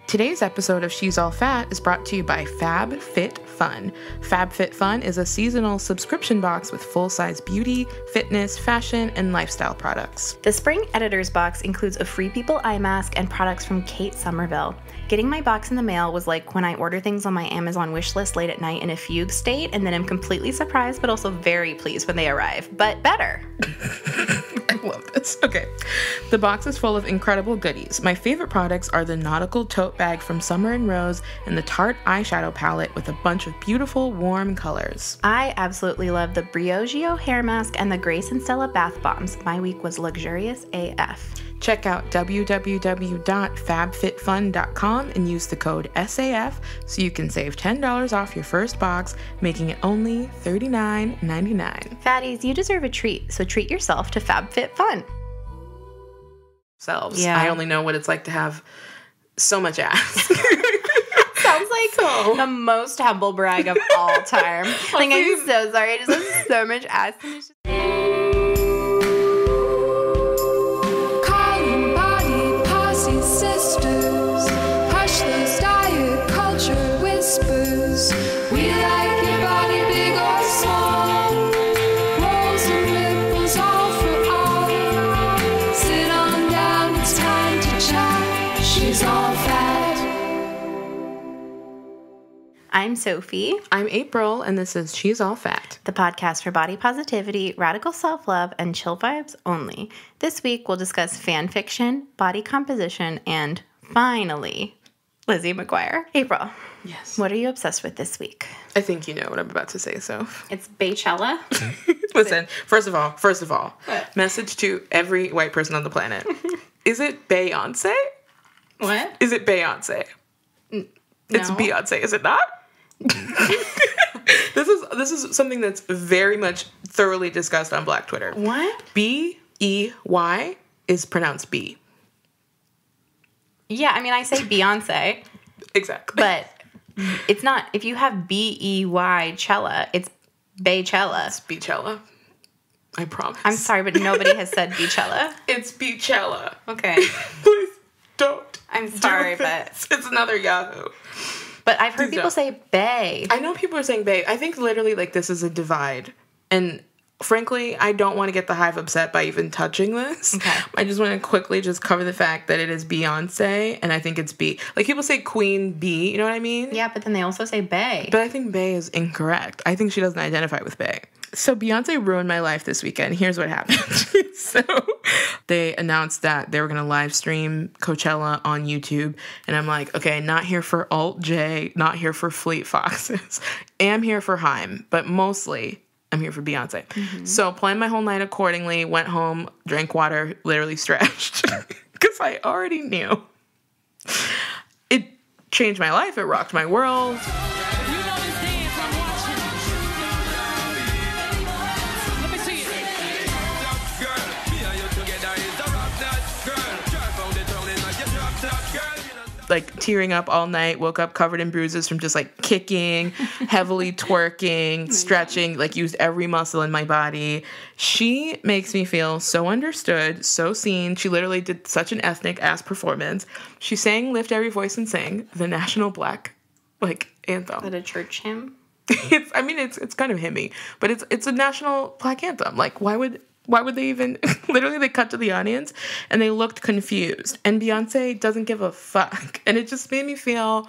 Today's episode of She's All Fat is brought to you by FabFitFun. FabFitFun is a seasonal subscription box with full-size beauty, fitness, fashion, and lifestyle products. The Spring Editor's Box includes a Free People eye mask and products from Kate Somerville. Getting my box in the mail was like when I order things on my Amazon wishlist late at night in a fugue state, and then I'm completely surprised but also very pleased when they arrive, but better. I love this. Okay. The box is full of incredible goodies. My favorite products are the nautical tote bag from Summer and Rose and the Tarte eyeshadow palette with a bunch of beautiful, warm colors. I absolutely love the Briogeo hair mask and the Grace and Stella bath bombs. My week was luxurious AF. Check out www.fabfitfun.com and use the code SAF so you can save $10 off your first box, making it only $39.99. Fatties, you deserve a treat, so treat yourself to FabFitFun. Yeah. I only know what it's like to have so much ass. Sounds like the most humble brag of all time. Like, I'm so sorry, I just have so much ass. And it's just... Sisters, hush those diet culture whispers. We like your body big or small, rolls and ripples all for all. Sit on down, it's time to chat. She's all fat. I'm Sophie. I'm April, and this is She's All Fat, the podcast for body positivity, radical self-love, and chill vibes only. This week, we'll discuss fan fiction, body composition, and finally, Lizzie McGuire. April. Yes. What are you obsessed with this week? I think you know what I'm about to say, Soph. It's Beychella. Listen, first of all, what? Message to every white person on the planet. Is it Beyonce? What? Is it Beyonce? No. It's Beyonce, is it not? This is something that's very much thoroughly discussed on Black Twitter. What? B-E-Y is pronounced B. Yeah, I mean, I say Beyonce. Exactly. But it's not, if you have B-E-Y Chella, it's Beychella. It's Beychella. I promise. I'm sorry, but nobody has said Beychella. It's Beychella. Okay. Please don't. I'm sorry, but... It's another Yahoo. But I've heard people say Bay. I know people are saying Bay. I think literally, like, this is a divide. And frankly, I don't want to get the hive upset by even touching this. Okay. I just want to quickly just cover the fact that it is Beyonce, and I think it's B. Like, people say Queen Bee, you know what I mean? Yeah, but then they also say Bay. But I think Bay is incorrect. I think she doesn't identify with Bay. So Beyonce ruined my life this weekend. Here's what happened. So they announced that they were going to live stream Coachella on YouTube. And I'm like, okay, not here for Alt J, not here for Fleet Foxes. Am here for Haim, but mostly I'm here for Beyonce. Mm-hmm. So planned my whole night accordingly, went home, drank water, literally stretched. Because I already knew. It changed my life. It rocked my world. Like tearing up all night, woke up covered in bruises from just like kicking, heavily twerking, stretching, like used every muscle in my body. She makes me feel so understood, so seen. She literally did such an ethnic ass performance. She sang Lift Every Voice and Sing, the national Black like anthem. Is that a church hymn? It's kind of hymny, but it's a national Black anthem. Like why would they even... Literally, they cut to the audience, and they looked confused. And Beyonce doesn't give a fuck. And it just made me feel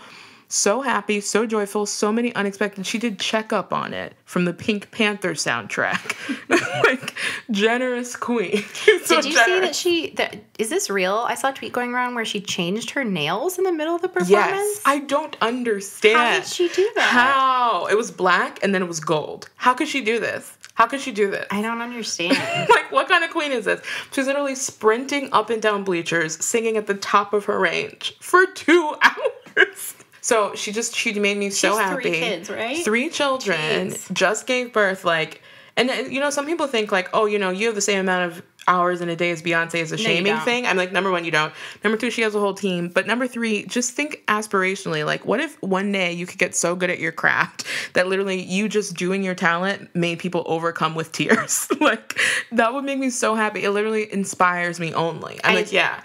so happy, so joyful, so many unexpected... She did Check Up on it from the Pink Panther soundtrack. Like, generous queen. Did you see that is this real? I saw a tweet going around where she changed her nails in the middle of the performance. Yes. I don't understand. How did she do that? How? It was black, and then it was gold. How could she do this? How could she do this? I don't understand. Like, what kind of queen is this? She's literally sprinting up and down bleachers, singing at the top of her range for 2 hours. So she made me so happy. 3 kids, right? 3 children. Jeez. Just gave birth, like... And, you know, some people think, like, oh, you know, you have the same amount of hours in a day as Beyonce is a shaming don't. thing. I'm like, number one, you don't. Number two, she has a whole team. But number three, just think aspirationally. Like, what if one day you could get so good at your craft that literally you just doing your talent made people overcome with tears? Like, that would make me so happy. It literally inspires me only. I'm like, yeah.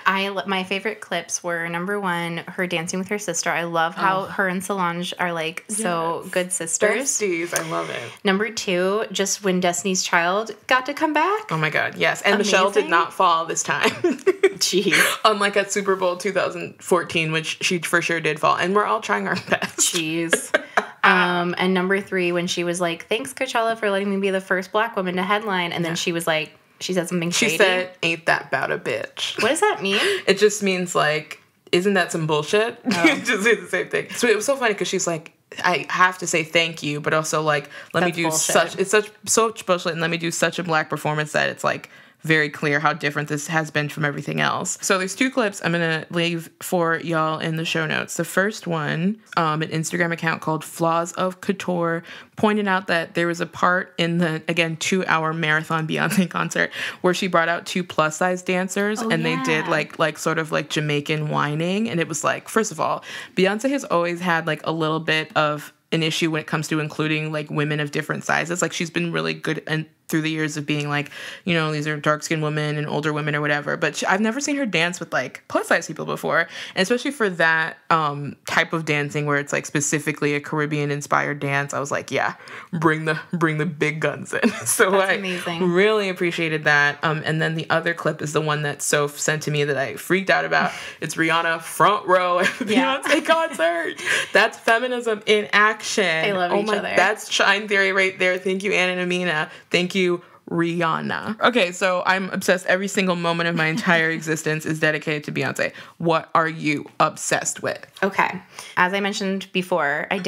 My favorite clips were, number one, her dancing with her sister. I love how her and Solange are like so good sisters. Besties. I love it. Number two, just when Destiny's Child got to come back. Oh my God, yes. And Michelle did not fall this time. Jeez. Unlike at Super Bowl 2014, which she for sure did fall. And we're all trying our best. Jeez. And number three, when she was like, thanks, Coachella, for letting me be the first Black woman to headline. And then she was like, she said something shady. She said, ain't that about a bitch? What does that mean? It just means like, isn't that some bullshit? Just say the same thing. So it was so funny because she's like, I have to say thank you, but also like, let me do such bullshit, and let me do such a Black performance that it's like very clear how different this has been from everything else. So there's two clips I'm gonna leave for y'all in the show notes. The first one, an Instagram account called Flaws of Couture pointed out that there was a part in the, again, 2-hour marathon Beyonce concert where she brought out 2 plus-size dancers they did like sort of like Jamaican whining. And it was like, first of all, Beyonce has always had like a little bit of an issue when it comes to including like women of different sizes. Like she's been really good and through the years of being like, you know, these are dark-skinned women and older women or whatever. But I've never seen her dance with like plus-size people before. And especially for that type of dancing where it's like specifically a Caribbean-inspired dance, I was like, yeah, bring the big guns in. So That's I amazing. Really appreciated that. And then the other clip is the one that Soph sent to me that I freaked out about. It's Rihanna front row at the Beyonce concert. That's feminism in action. They love each other. That's Shine Theory right there. Thank you, Anna and Amina. Thank you, Rihanna. Okay, so I'm obsessed. Every single moment of my entire existence is dedicated to Beyonce. What are you obsessed with? Okay. As I mentioned before, I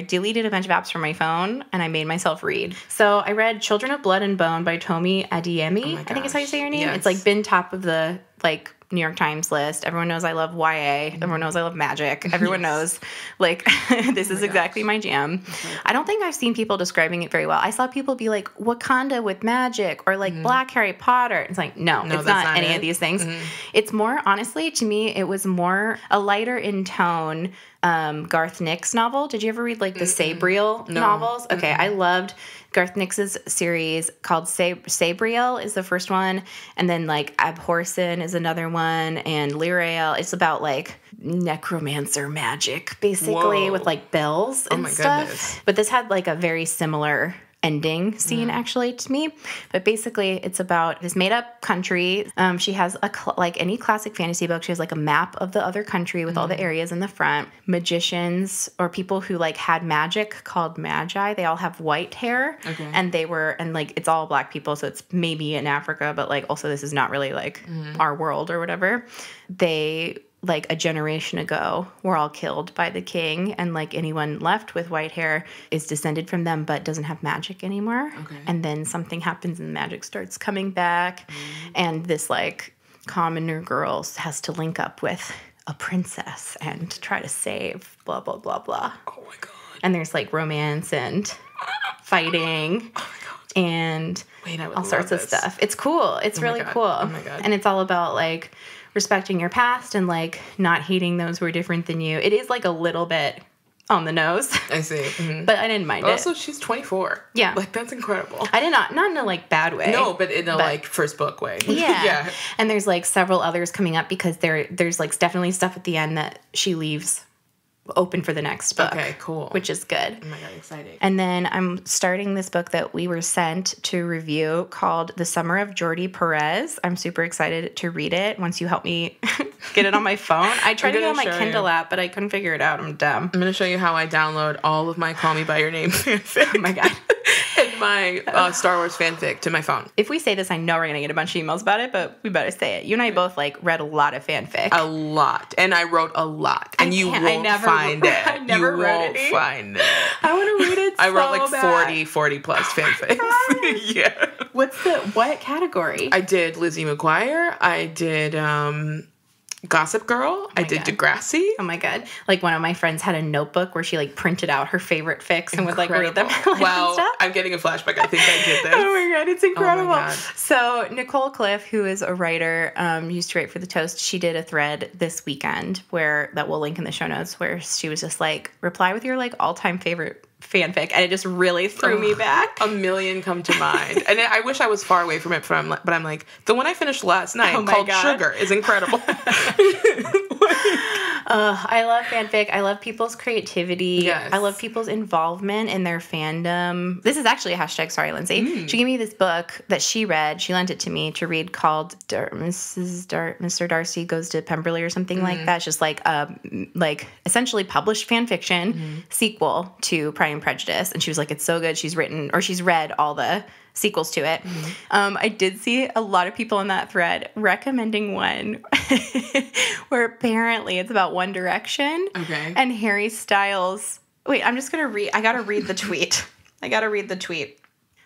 deleted a bunch of apps from my phone and I made myself read. So I read Children of Blood and Bone by Tomi Adeyemi. I think is how you say your name. Yes. It's like been top of the like New York Times list. Everyone knows I love YA. Everyone knows I love magic. Everyone knows like this is exactly my jam. I don't think I've seen people describing it very well. I saw people be like Wakanda with magic or like Black Harry Potter. It's like, no it's not any of these things. It's more, honestly, to me, it was more a lighter in tone Garth Nix novel. Did you ever read like the Sabriel novels? Okay, I loved Garth Nix's series called Sabriel is the first one, and then like Abhorsen is another one, and Lyrael. It's about like necromancer magic, basically, with like bells and stuff. Goodness. But this had like a very similar ending scene actually to me, but basically it's about this made-up country. She has like any classic fantasy book, she has like a map of the other country with all the areas in the front. Magicians or people who like had magic called magi, they all have white hair, and like it's all Black people, so it's maybe in Africa, but like also this is not really like our world or whatever. They like a generation ago were all killed by the king, and like anyone left with white hair is descended from them but doesn't have magic anymore. And then something happens and the magic starts coming back, and this like commoner girl has to link up with a princess and try to save blah blah blah blah. Oh my God. And there's like romance and fighting and all sorts of stuff. It's cool. It's really cool. Oh my God. And it's all about like respecting your past and like not hating those who are different than you. It is like a little bit on the nose. I see. But I didn't mind it. Also, she's 24. Yeah. Like, that's incredible. I did not in a like bad way. No, but in a like first book way. Yeah. And there's like several others coming up because there's like definitely stuff at the end that she leaves open for the next book. Okay, cool. Which is good. Oh my God, exciting. And then I'm starting this book that we were sent to review called The Summer of Jordi Perez. I'm super excited to read it once you help me get it on my phone. I tried to get it on my Kindle app, but I couldn't figure it out. I'm dumb. I'm going to show you how I download all of my Call Me By Your Name fanfic. Oh my God. And my Star Wars fanfic to my phone. If we say this, I know we're going to get a bunch of emails about it, but we better say it. You and I both like read a lot of fanfic. A lot. And I wrote a lot. And you won't find it. I never wrote any. You won't find it. I want to read it I wrote like bad. 40 plus fanfics. Yeah. What category? I did Lizzie McGuire. I did Gossip Girl. I did God. Degrassi. Oh my God. Like one of my friends had a notebook where she like printed out her favorite fics and would like read them out Wow, and stuff. I'm getting a flashback. I think I did this. Oh my God, it's incredible. God. So Nicole Cliff, who is a writer, used to write for The Toast, she did a thread this weekend that we'll link in the show notes, where she was just like, reply with your like all-time favorite fanfic, and it just really threw me back. A million come to mind. And I wish I was far away from it, but I'm like, the one I finished last night called Sugar is incredible. I love fanfic. I love people's creativity. Yes. I love people's involvement in their fandom. This is actually a hashtag, sorry, Lindsay. She gave me this book that she read. She lent it to me to read called Mr. Darcy Goes to Pemberley or something like that. It's just like essentially published fanfiction sequel to Pride and Prejudice. And she was like, it's so good. She's read all the sequels to it. I did see a lot of people in that thread recommending one where apparently it's about One Direction. Okay. And Harry Styles. Wait, I'm just going to read. I got to read the tweet.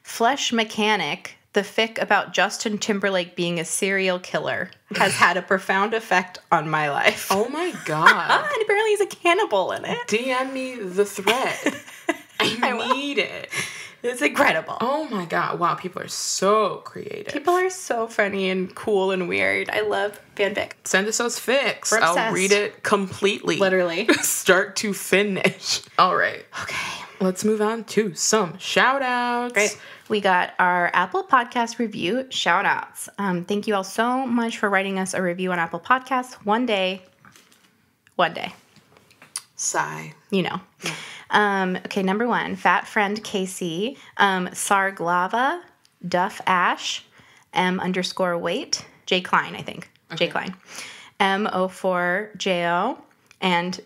Flesh Mechanic, the fic about Justin Timberlake being a serial killer, has had a profound effect on my life. Oh my God. And apparently he's a cannibal in it. DM me the thread. I need it. It's incredible. Oh my God. Wow, people are so creative. People are so funny and cool and weird. I love fanfic. Send us those fics. We're obsessed. I'll read it completely. Literally. Start to finish. All right. Okay. Let's move on to some shout outs. Great. We got our Apple Podcast review shout outs. Thank you all so much for writing us a review on Apple Podcasts. One day. Sigh. You know. Okay, number 1, Fat Friend KC, Sarglava, Duff Ash, M_weight, J Klein, I think. Okay. J Klein. M04JO, and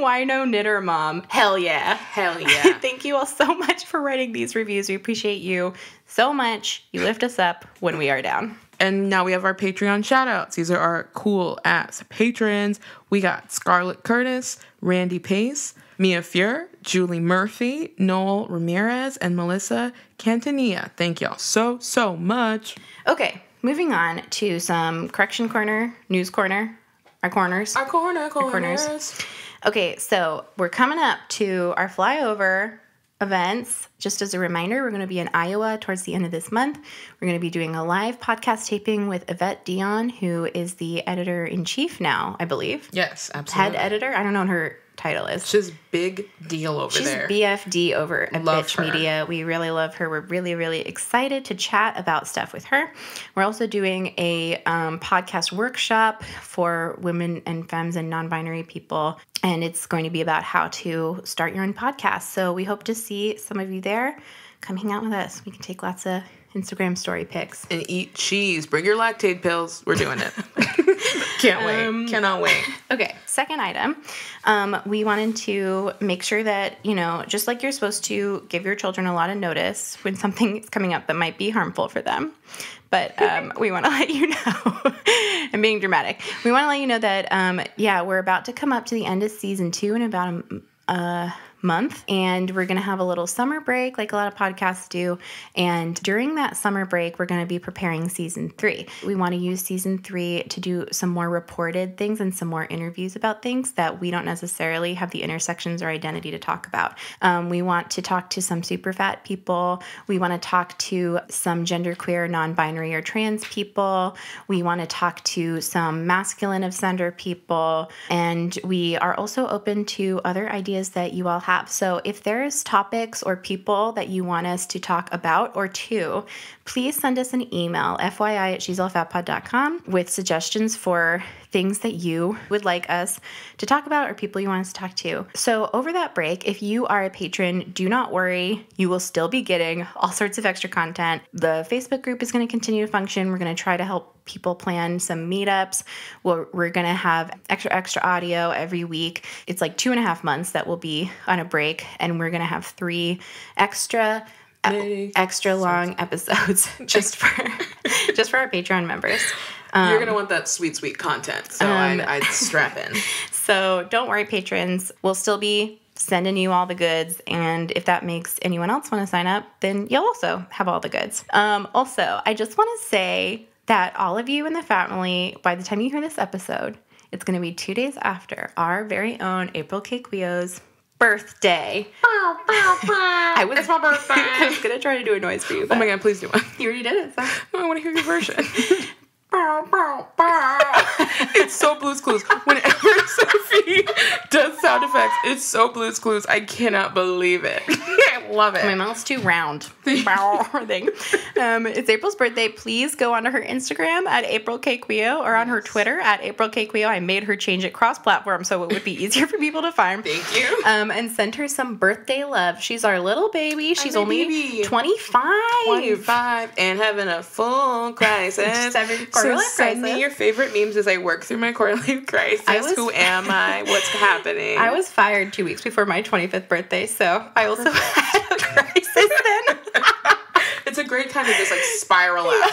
Wino Knitter Mom. Hell yeah. Hell yeah. Thank you all so much for writing these reviews. We appreciate you so much. You lift us up when we are down. And now we have our Patreon shout-outs. These are our cool-ass patrons. We got Scarlett Curtis, Randy Pace, Mia Fuhr, Julie Murphy, Noel Ramirez, and Melissa Cantanilla. Thank y'all so, so much. Okay, moving on to some Correction Corner, News Corner, our corners. Our corners. Okay, so we're coming up to our flyover events. Just as a reminder, we're going to be in Iowa towards the end of this month. We're going to be doing a live podcast taping with Yvette Dion, who is the editor-in-chief now, I believe. Yes, absolutely. Head editor? I don't know what her title is. She's big deal over there. She's BFD over at Bitch Media. We really love her. We're really, really excited to chat about stuff with her. We're also doing a podcast workshop for women and femmes and non-binary people, and it's going to be about how to start your own podcast. So we hope to see some of you there. Come hang out with us. We can take lots of Instagram story pics. And eat cheese. Bring your lactate pills. We're doing it. Can't wait. Cannot wait. Okay, second item. We wanted to make sure that, just like you're supposed to give your children a lot of notice when something is coming up that might be harmful for them. But we want to let you know, I'm being dramatic. We want to let you know that, we're about to come up to the end of season 2 in about a month, and we're going to have a little summer break like a lot of podcasts do, and during that summer break we're going to be preparing season 3. We want to use season 3 to do some more reported things and some more interviews about things that we don't necessarily have the intersections or identity to talk about. We want to talk to some super fat people. We want to talk to some genderqueer, non-binary, or trans people. We want to talk to some masculine of gender people, and we are also open to other ideas that you all have. So if there's topics or people that you want us to talk about or to, please send us an email, fyi@she'sallfatpod.com, with suggestions for things that you would like us to talk about or people you want us to talk to. So over that break, if you are a patron, do not worry. You will still be getting all sorts of extra content. The Facebook group is going to continue to function. We're going to try to help people plan some meetups. We're going to have extra audio every week. It's like 2.5 months that we'll be on a break, and we're going to have 3 extra long episodes just for our Patreon members. You're going to want that sweet content, so I'd strap in. So don't worry, patrons. We'll still be sending you all the goods, and if that makes anyone else want to sign up, then you'll also have all the goods. Also, I just want to say that all of you in the family, by the time you hear this episode, it's going to be 2 days after our very own April Kekwio's birthday. It's my birthday. I was going to try to do a noise for you. Oh my God, please do one. You already did it. So. I want to hear your version. It's so Blue's Clues. Whenever Sophie does sound effects, it's so Blue's Clues. I cannot believe it. I love it. My mouth's too round. Thing. It's April's birthday. Please go onto her Instagram at April Kekwio or on her Twitter at April Kekwio. I made her change it cross-platform so it would be easier for people to find. Thank you. And send her some birthday love. She's our little baby. She's only 25. 25 and having a full crisis. So send me your favorite memes as I work through my quarter life crisis. Who am I? What's happening? I was fired 2 weeks before my 25th birthday, so I also had a crisis then. It's a great time to just like spiral out.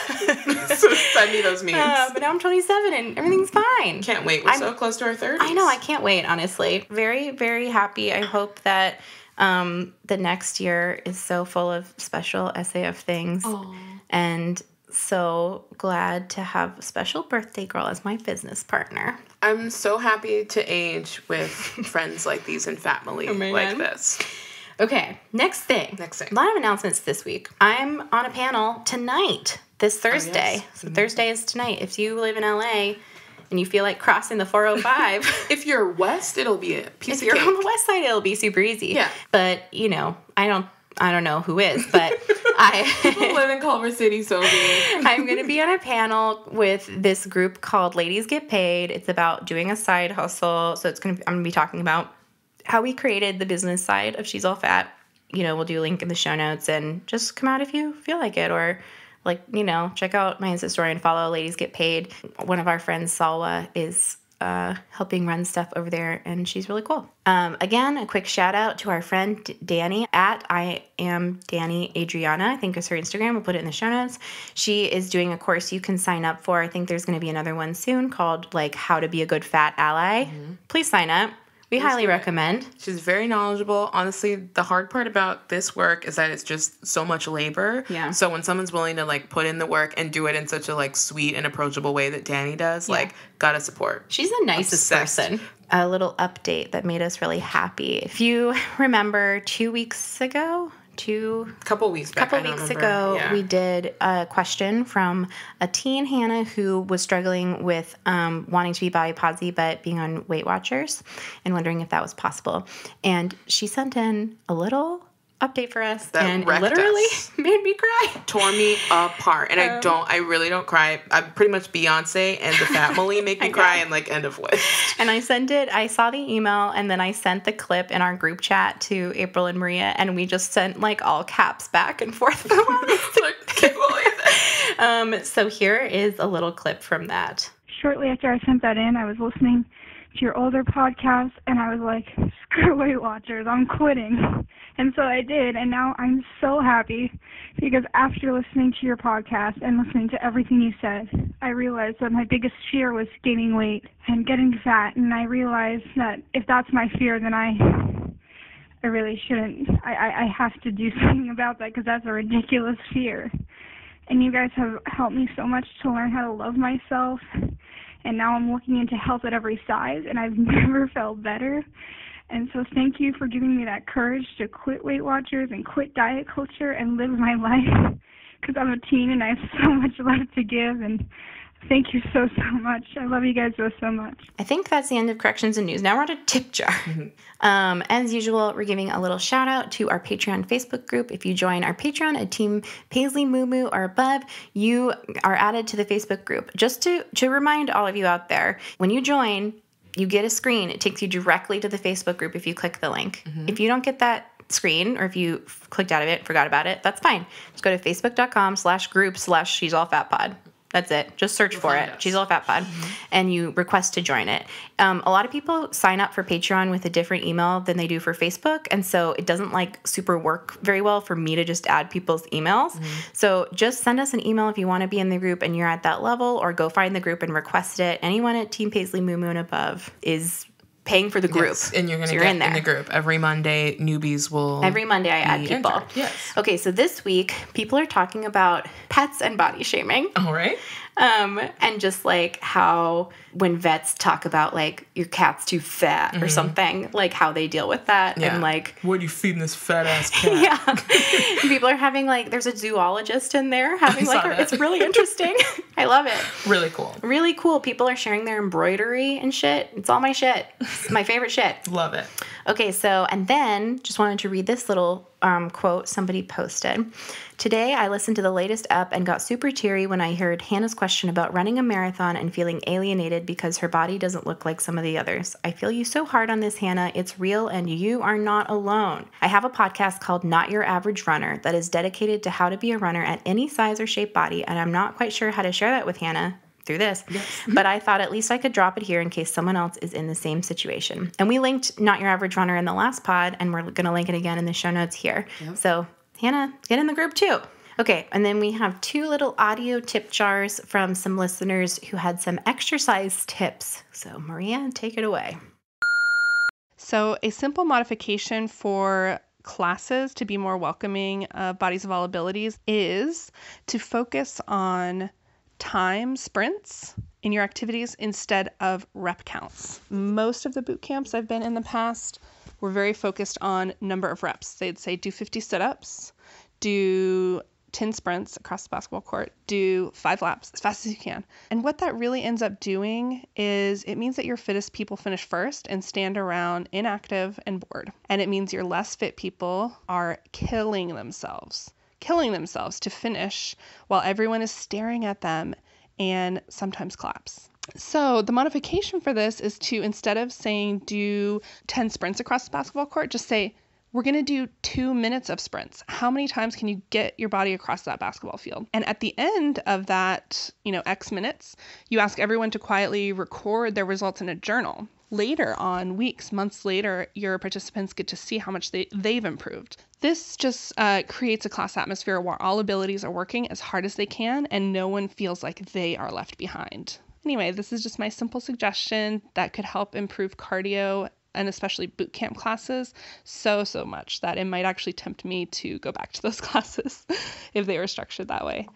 So send me those memes. But now I'm 27 and everything's fine. Can't wait. We're so close to our 30s. I know. I can't wait, honestly. Very, very happy. I hope that the next year is so full of special SAF things. Aww. And so glad to have a special birthday girl as my business partner. I'm so happy to age with friends like these and family like this. Okay, next thing. A lot of announcements this week. I'm on a panel tonight, this Thursday. Oh, yes. So Thursday is tonight. If you live in LA and you feel like crossing the 405. If you're west, it'll be a piece of cake. If you're on the west side, it'll be super easy. Yeah. But, you know, I don't know who is, but People live in Culver City, Sophie. I'm going to be on a panel with this group called Ladies Get Paid. It's about doing a side hustle. So I'm going to be talking about how we created the business side of She's All Fat. You know, we'll do a link in the show notes and just come out if you feel like it, or check out my Insta story and follow Ladies Get Paid. One of our friends, Salwa, is helping run stuff over there, and she's really cool. Again, a quick shout out to our friend Danny at I am Danny Adriana, I think is her Instagram. We'll put it in the show notes. She is doing a course you can sign up for. I think there's going to be another one soon called How to Be a Good Fat Ally. Mm-hmm. Please sign up. We highly recommend. She's very knowledgeable. Honestly, the hard part about this work is that it's just so much labor. Yeah. So when someone's willing to put in the work and do it in such a sweet and approachable way that Danny does, gotta support. She's the nicest person. A little update that made us really happy. If you remember 2 weeks ago, couple weeks ago, we did a question from a teen, Hannah, who was struggling with wanting to be body positive but being on Weight Watchers and wondering if that was possible. And she sent in a little update for us and literally made me cry. Tore me apart. And I really don't cry. I'm pretty much Beyonce and the family make me cry and end of list. And I saw the email and then I sent the clip in our group chat to April and Maria, and we just sent all caps back and forth. I can't believe it. So here is a little clip from that. Shortly after I sent that in, I was listening to your older podcast, and I was like, screw Weight Watchers, I'm quitting. And so I did, and now I'm so happy because after listening to your podcast and listening to everything you said, I realized that my biggest fear was gaining weight and getting fat, and I realized that if that's my fear, then I really shouldn't. I have to do something about that because that's a ridiculous fear. And you guys have helped me so much to learn how to love myself. And now I'm looking into health at every size, and I've never felt better. And so thank you for giving me that courage to quit Weight Watchers and quit diet culture and live my life, because I'm a teen and I have so much love to give. And thank you so much. I love you guys so much. I think that's the end of corrections and news. Now we're on a tip jar. Mm-hmm. As usual, we're giving a little shout out to our Patreon Facebook group. If you join our Patreon at Team Paisley Moo Moo or above, you are added to the Facebook group. Just to remind all of you out there, when you join, you get a screen. It takes you directly to the Facebook group if you click the link. Mm-hmm. If you don't get that screen, or if you clicked out of it, forgot about it, that's fine. Just go to facebook.com/group/she'sallfatpod. That's it. Just search for it. She's All Fat Pod. Mm-hmm. And you request to join it. A lot of people sign up for Patreon with a different email than they do for Facebook. And so it doesn't super work very well for me to just add people's emails. Mm-hmm. So just send us an email if you want to be in the group and you're at that level, or go find the group and request it. Anyone at Team Paisley Moo Moo and above is paying for the group. Yes, and you're going to get in the group. Every Monday, newbies will Every Monday I add people. Entered. Yes. Okay, so this week, people are talking about pets and body shaming. All right. And just like how when vets talk about like your cat's too fat or something, like how they deal with that. Yeah. And like, what are you feeding this fat ass cat? yeah, people are having like, there's a zoologist in there having like, it's really interesting. I love it. Really cool. Really cool. People are sharing their embroidery and shit. It's all my shit. It's my favorite shit. Love it. Okay, so, and then just wanted to read this little quote somebody posted. Today, I listened to the latest up and got super teary when I heard Hannah's question about running a marathon and feeling alienated because her body doesn't look like some of the others. I feel you so hard on this, Hannah. It's real and you are not alone. I have a podcast called Not Your Average Runner that is dedicated to how to be a runner at any size or shape body, and I'm not quite sure how to share that with Hannah through this, but I thought at least I could drop it here in case someone else is in the same situation. And we linked Not Your Average Runner in the last pod, and we're going to link it again in the show notes here. Yep. So Hannah, get in the group too. Okay, and then we have 2 little audio tip jars from some listeners who had some exercise tips. So Maria, take it away. So a simple modification for classes to be more welcoming of bodies of all abilities is to focus on time sprints in your activities instead of rep counts. Most of the boot camps I've been in the past were very focused on number of reps. They'd say do 50 sit-ups, do 10 sprints across the basketball court, do 5 laps as fast as you can. And what that really ends up doing is it means that your fittest people finish first and stand around inactive and bored. And it means your less fit people are killing themselves to finish while everyone is staring at them and sometimes claps. So the modification for this is to, instead of saying do 10 sprints across the basketball court, just say, we're going to do 2 minutes of sprints. How many times can you get your body across that basketball field? And at the end of that, X minutes, you ask everyone to quietly record their results in a journal. Later on, weeks, months later, your participants get to see how much they've improved. This just creates a class atmosphere where all abilities are working as hard as they can and no one feels like they are left behind. Anyway, this is just my simple suggestion that could help improve cardio and especially boot camp classes so much that it might actually tempt me to go back to those classes if they were structured that way.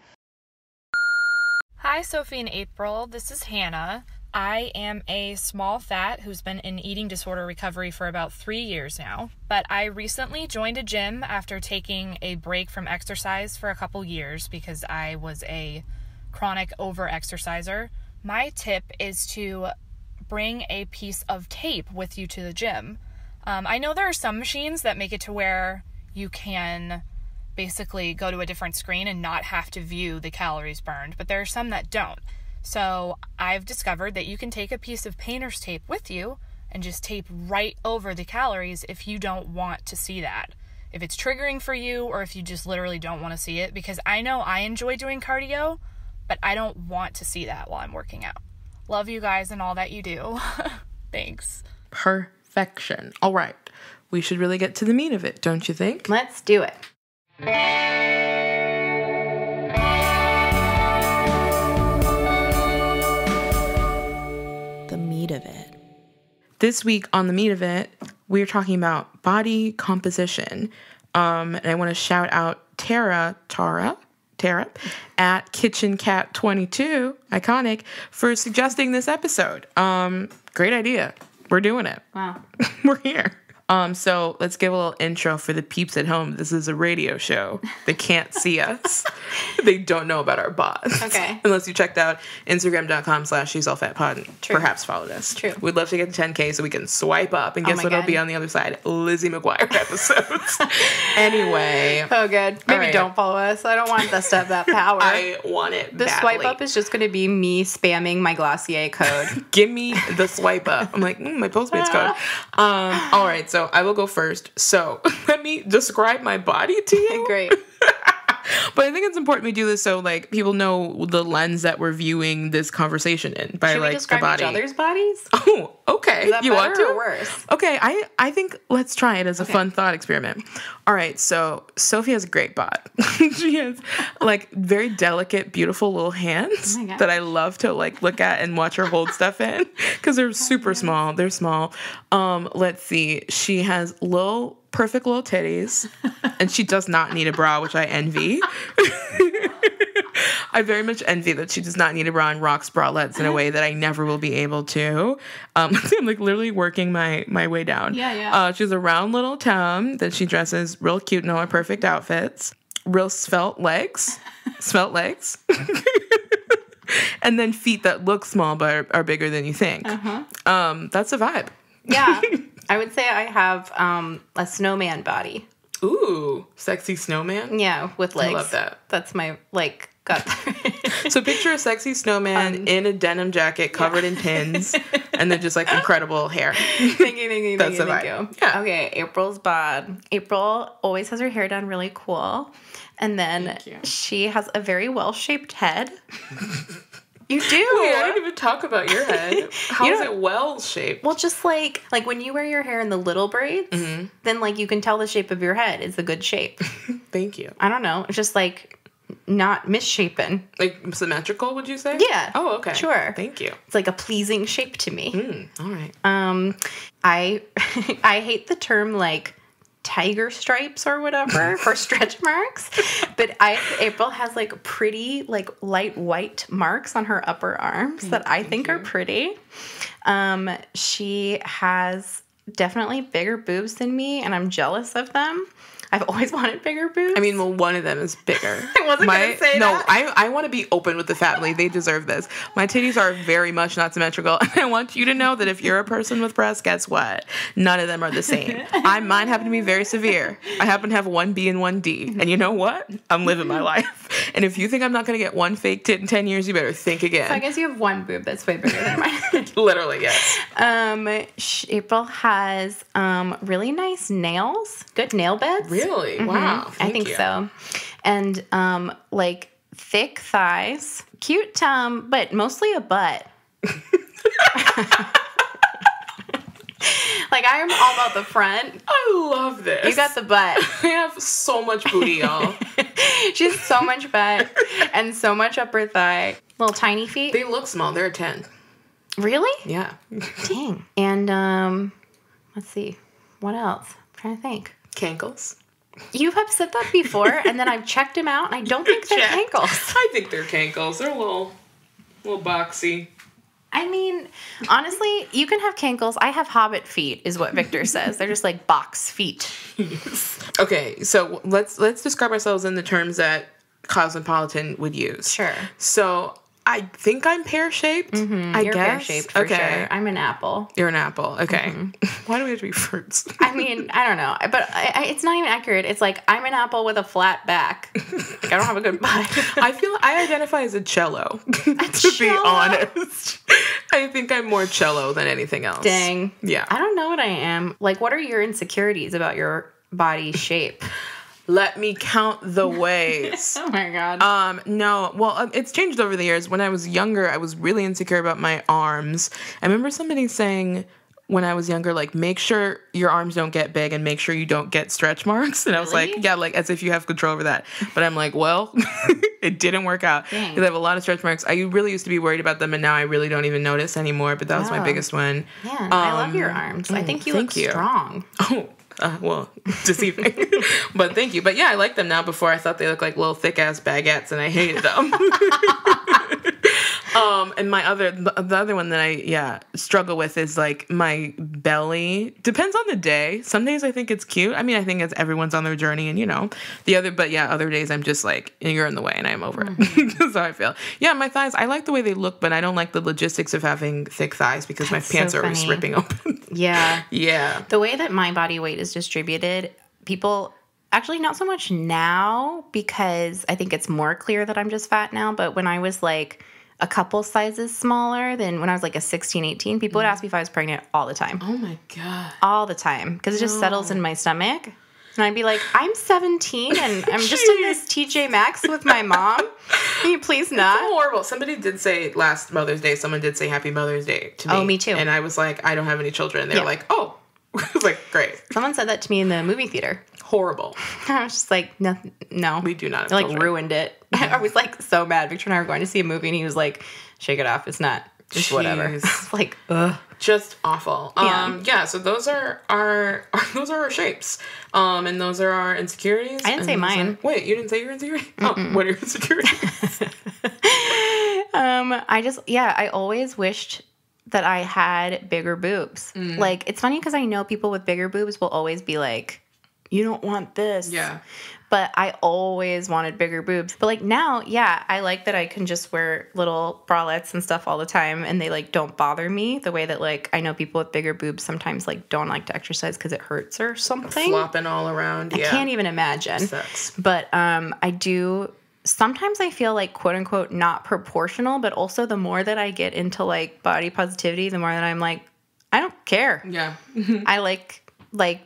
Hi, Sophie and April. This is Hannah. I am a small fat who's been in eating disorder recovery for about 3 years now, but I recently joined a gym after taking a break from exercise for a couple years because I was a chronic over-exerciser. My tip is to bring a piece of tape with you to the gym. I know there are some machines that make it to where you can basically go to a different screen and not have to view the calories burned, but there are some that don't. So I've discovered that you can take a piece of painter's tape with you and just tape right over the calories if you don't want to see that. If it's triggering for you or if you just literally don't want to see it, because I know I enjoy doing cardio, but I don't want to see that while I'm working out. Love you guys and all that you do. Thanks. Perfection. All right. We should really get to the meat of it, don't you think? Let's do it. The meat of it. This week on the meat of it, we're talking about body composition. And I want to shout out Tara at Kitchen Cat 22, iconic, for suggesting this episode. Great idea. We're doing it. Wow. We're here. So let's give a little intro for the peeps at home. This is a radio show. They can't see us. They don't know about our bots. Okay. Unless you checked out Instagram.com/she'sallfatpod. True. Perhaps followed us. True. We'd love to get to 10K so we can swipe up. And guess what'll be on the other side? Lizzie McGuire episodes. Anyway. Oh, good. Maybe right. Don't follow us. I don't want us to have that power. I want it The badly. swipe up is just going to be me spamming my Glossier code. Give me the swipe up. I'm like, my Postmates code. All right, so I will go first. So let me describe my body to you. Great. But I think it's important we do this so like people know the lens that we're viewing this conversation in by Should we like describe the body. each other's bodies? Oh, okay. Is that you better want to? or worse? Okay, I think let's try it as a fun thought experiment. All right, so Sophie has a great bot. She has like very delicate, beautiful little hands that I love to like look at and watch her hold stuff in because they're super small. They're small. Let's see. She has perfect little titties, and she does not need a bra, which I envy. I very much envy that she does not need to run rocks bralettes in a way that I never will be able to. I'm like literally working my way down. Yeah. She has a round little tum that she dresses real cute in all her perfect outfits. Real svelte legs. And then feet that look small but are bigger than you think. That's a vibe. Yeah. I would say I have a snowman body. Ooh, sexy snowman? Yeah, with legs. I love that. That's my, like, gut. So picture a sexy snowman in a denim jacket covered in pins and then just, like, incredible hair. Thank you. That's the vibe. Yeah. Okay, April's bod. April always has her hair done really cool. And then she has a very well-shaped head. You do. Wait, I didn't even talk about your head. How is it well shaped? Well, just like when you wear your hair in the little braids, then like you can tell the shape of your head is a good shape. Thank you. I don't know. It's just like not misshapen. Like symmetrical, would you say? Yeah. Oh, okay. Sure. Thank you. It's like a pleasing shape to me. All right. I hate the term like tiger stripes or whatever for stretch marks, but April has like pretty like light white marks on her upper arms that I think are pretty. She has definitely bigger boobs than me, and I'm jealous of them. I've always wanted bigger boobs. I mean, well, one of them is bigger. I wasn't going to say that. I want to be open with the family. They deserve this. My titties are very much not symmetrical. And I want you to know that if you're a person with breasts, guess what? None of them are the same. Mine happen to be very severe. I happen to have one B and one D. And you know what? I'm living my life. And if you think I'm not going to get one fake tit in 10 years, you better think again. So I guess you have one boob that's way bigger than mine. Literally, yes. April has really nice nails. Good nail beds. Really? Wow. I think so. And like thick thighs, cute tum, but mostly a butt. Like I am all about the front. I love this. You got the butt. I have so much booty, y'all. She has so much butt and so much upper thigh. Little tiny feet. They look small. They're a 10. Really? Yeah. Dang. And let's see. What else? I'm trying to think. Cankles. You have said that before, and then I've checked them out, and I don't think they're cankles. I think they're cankles. They're a little boxy. I mean, honestly, you can have cankles. I have hobbit feet, is what Victor says. They're just like box feet. Okay, so let's describe ourselves in the terms that Cosmopolitan would use. Sure. So I think I'm pear-shaped. I You're guess. pear-shaped for sure. I'm an apple. You're an apple. Okay. Why do we have to be fruits? I mean, I don't know, but it's not even accurate. It's like I'm an apple with a flat back. Like I don't have a good butt. I identify as a cello. To be honest, I think I'm more cello than anything else. Dang. Yeah. I don't know what I am. Like, what are your insecurities about your body shape? Let me count the ways. Oh my God. No. Well, it's changed over the years. When I was younger, I was really insecure about my arms. I remember somebody saying when I was younger, like, make sure your arms don't get big and make sure you don't get stretch marks. And I was like, yeah, like, as if you have control over that. But I'm like, well, it didn't work out. Because I have a lot of stretch marks. I really used to be worried about them, and now I really don't even notice anymore. But that was my biggest one. Yeah, I love your arms. I think you look strong. Oh. Well, deceiving. But thank you. But yeah, I like them now. Before I thought they looked like little thick-ass baguettes, and I hated them. And the other one that I struggle with is like my belly. Depends on the day. Some days I think it's cute. I mean, I think it's everyone's on their journey, and other days I'm just like, you're in the way, and I'm over it. That's how I feel. Yeah, my thighs. I like the way they look, but I don't like the logistics of having thick thighs because my pants are always ripping open. Yeah. Yeah. The way that my body weight is distributed, people. Actually, not so much now because I think it's more clear that I'm just fat now. But when I was like a couple sizes smaller than when I was like a 16, 18, people would ask me if I was pregnant all the time. Oh my God. All the time. Because it just settles in my stomach. And I'd be like, I'm 17 and I'm just in this TJ Maxx with my mom. Can you please not? It's so horrible. Somebody did say last Mother's Day, someone did say Happy Mother's Day to me. Oh, me too. And I was like, I don't have any children. And they were like, oh. I was like, great. Someone said that to me in the movie theater. Horrible. I was just like, no. We do not have They like children. ruined it. I was like so mad. Victor and I were going to see a movie and he was like, shake it off. It's not. Just whatever. Like, ugh. Just awful. Yeah. So those are our shapes. And those are our insecurities. I didn't say mine. Wait, you didn't say your insecurities? Oh, what are your insecurities? I always wished that I had bigger boobs. Like, it's funny because I know people with bigger boobs will always be like, you don't want this. Yeah. But I always wanted bigger boobs. But, like, now, yeah, I like that I can just wear little bralettes and stuff all the time, and they, like, don't bother me the way that, like, I know people with bigger boobs sometimes, like, don't like to exercise because it hurts or something. Flopping all around, I can't even imagine. Sucks. But I do... Sometimes I feel like, quote unquote, not proportional, but also the more that I get into, like, body positivity, the more that I'm like, I don't care. Yeah. I like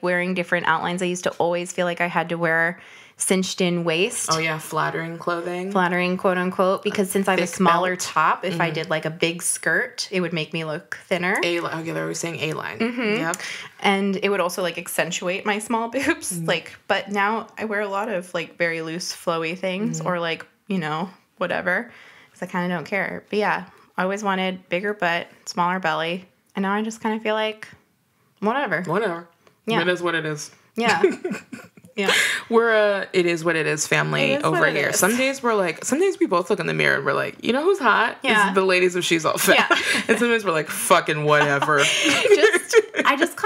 wearing different outlines. I used to always feel like I had to wear cinched in waist. Oh, yeah, flattering clothing. Flattering, quote unquote, because since I have a smaller belt. top, if I did, like, a big skirt, it would make me look thinner. A-line. Okay, they were saying A-line. Yep. And it would also, like, accentuate my small boobs. Like, but now I wear a lot of, like, very loose, flowy things or, like, you know, whatever. Because I kind of don't care. But, yeah, I always wanted bigger butt, smaller belly. And now I just kind of feel like, whatever. Yeah. It is what it is. Yeah. Yeah. We're a it is what it is family over here. Some days we both look in the mirror and we're like, you know who's hot? Yeah. It's the ladies of She's All Fat. Yeah. And sometimes we're like, fucking whatever. I just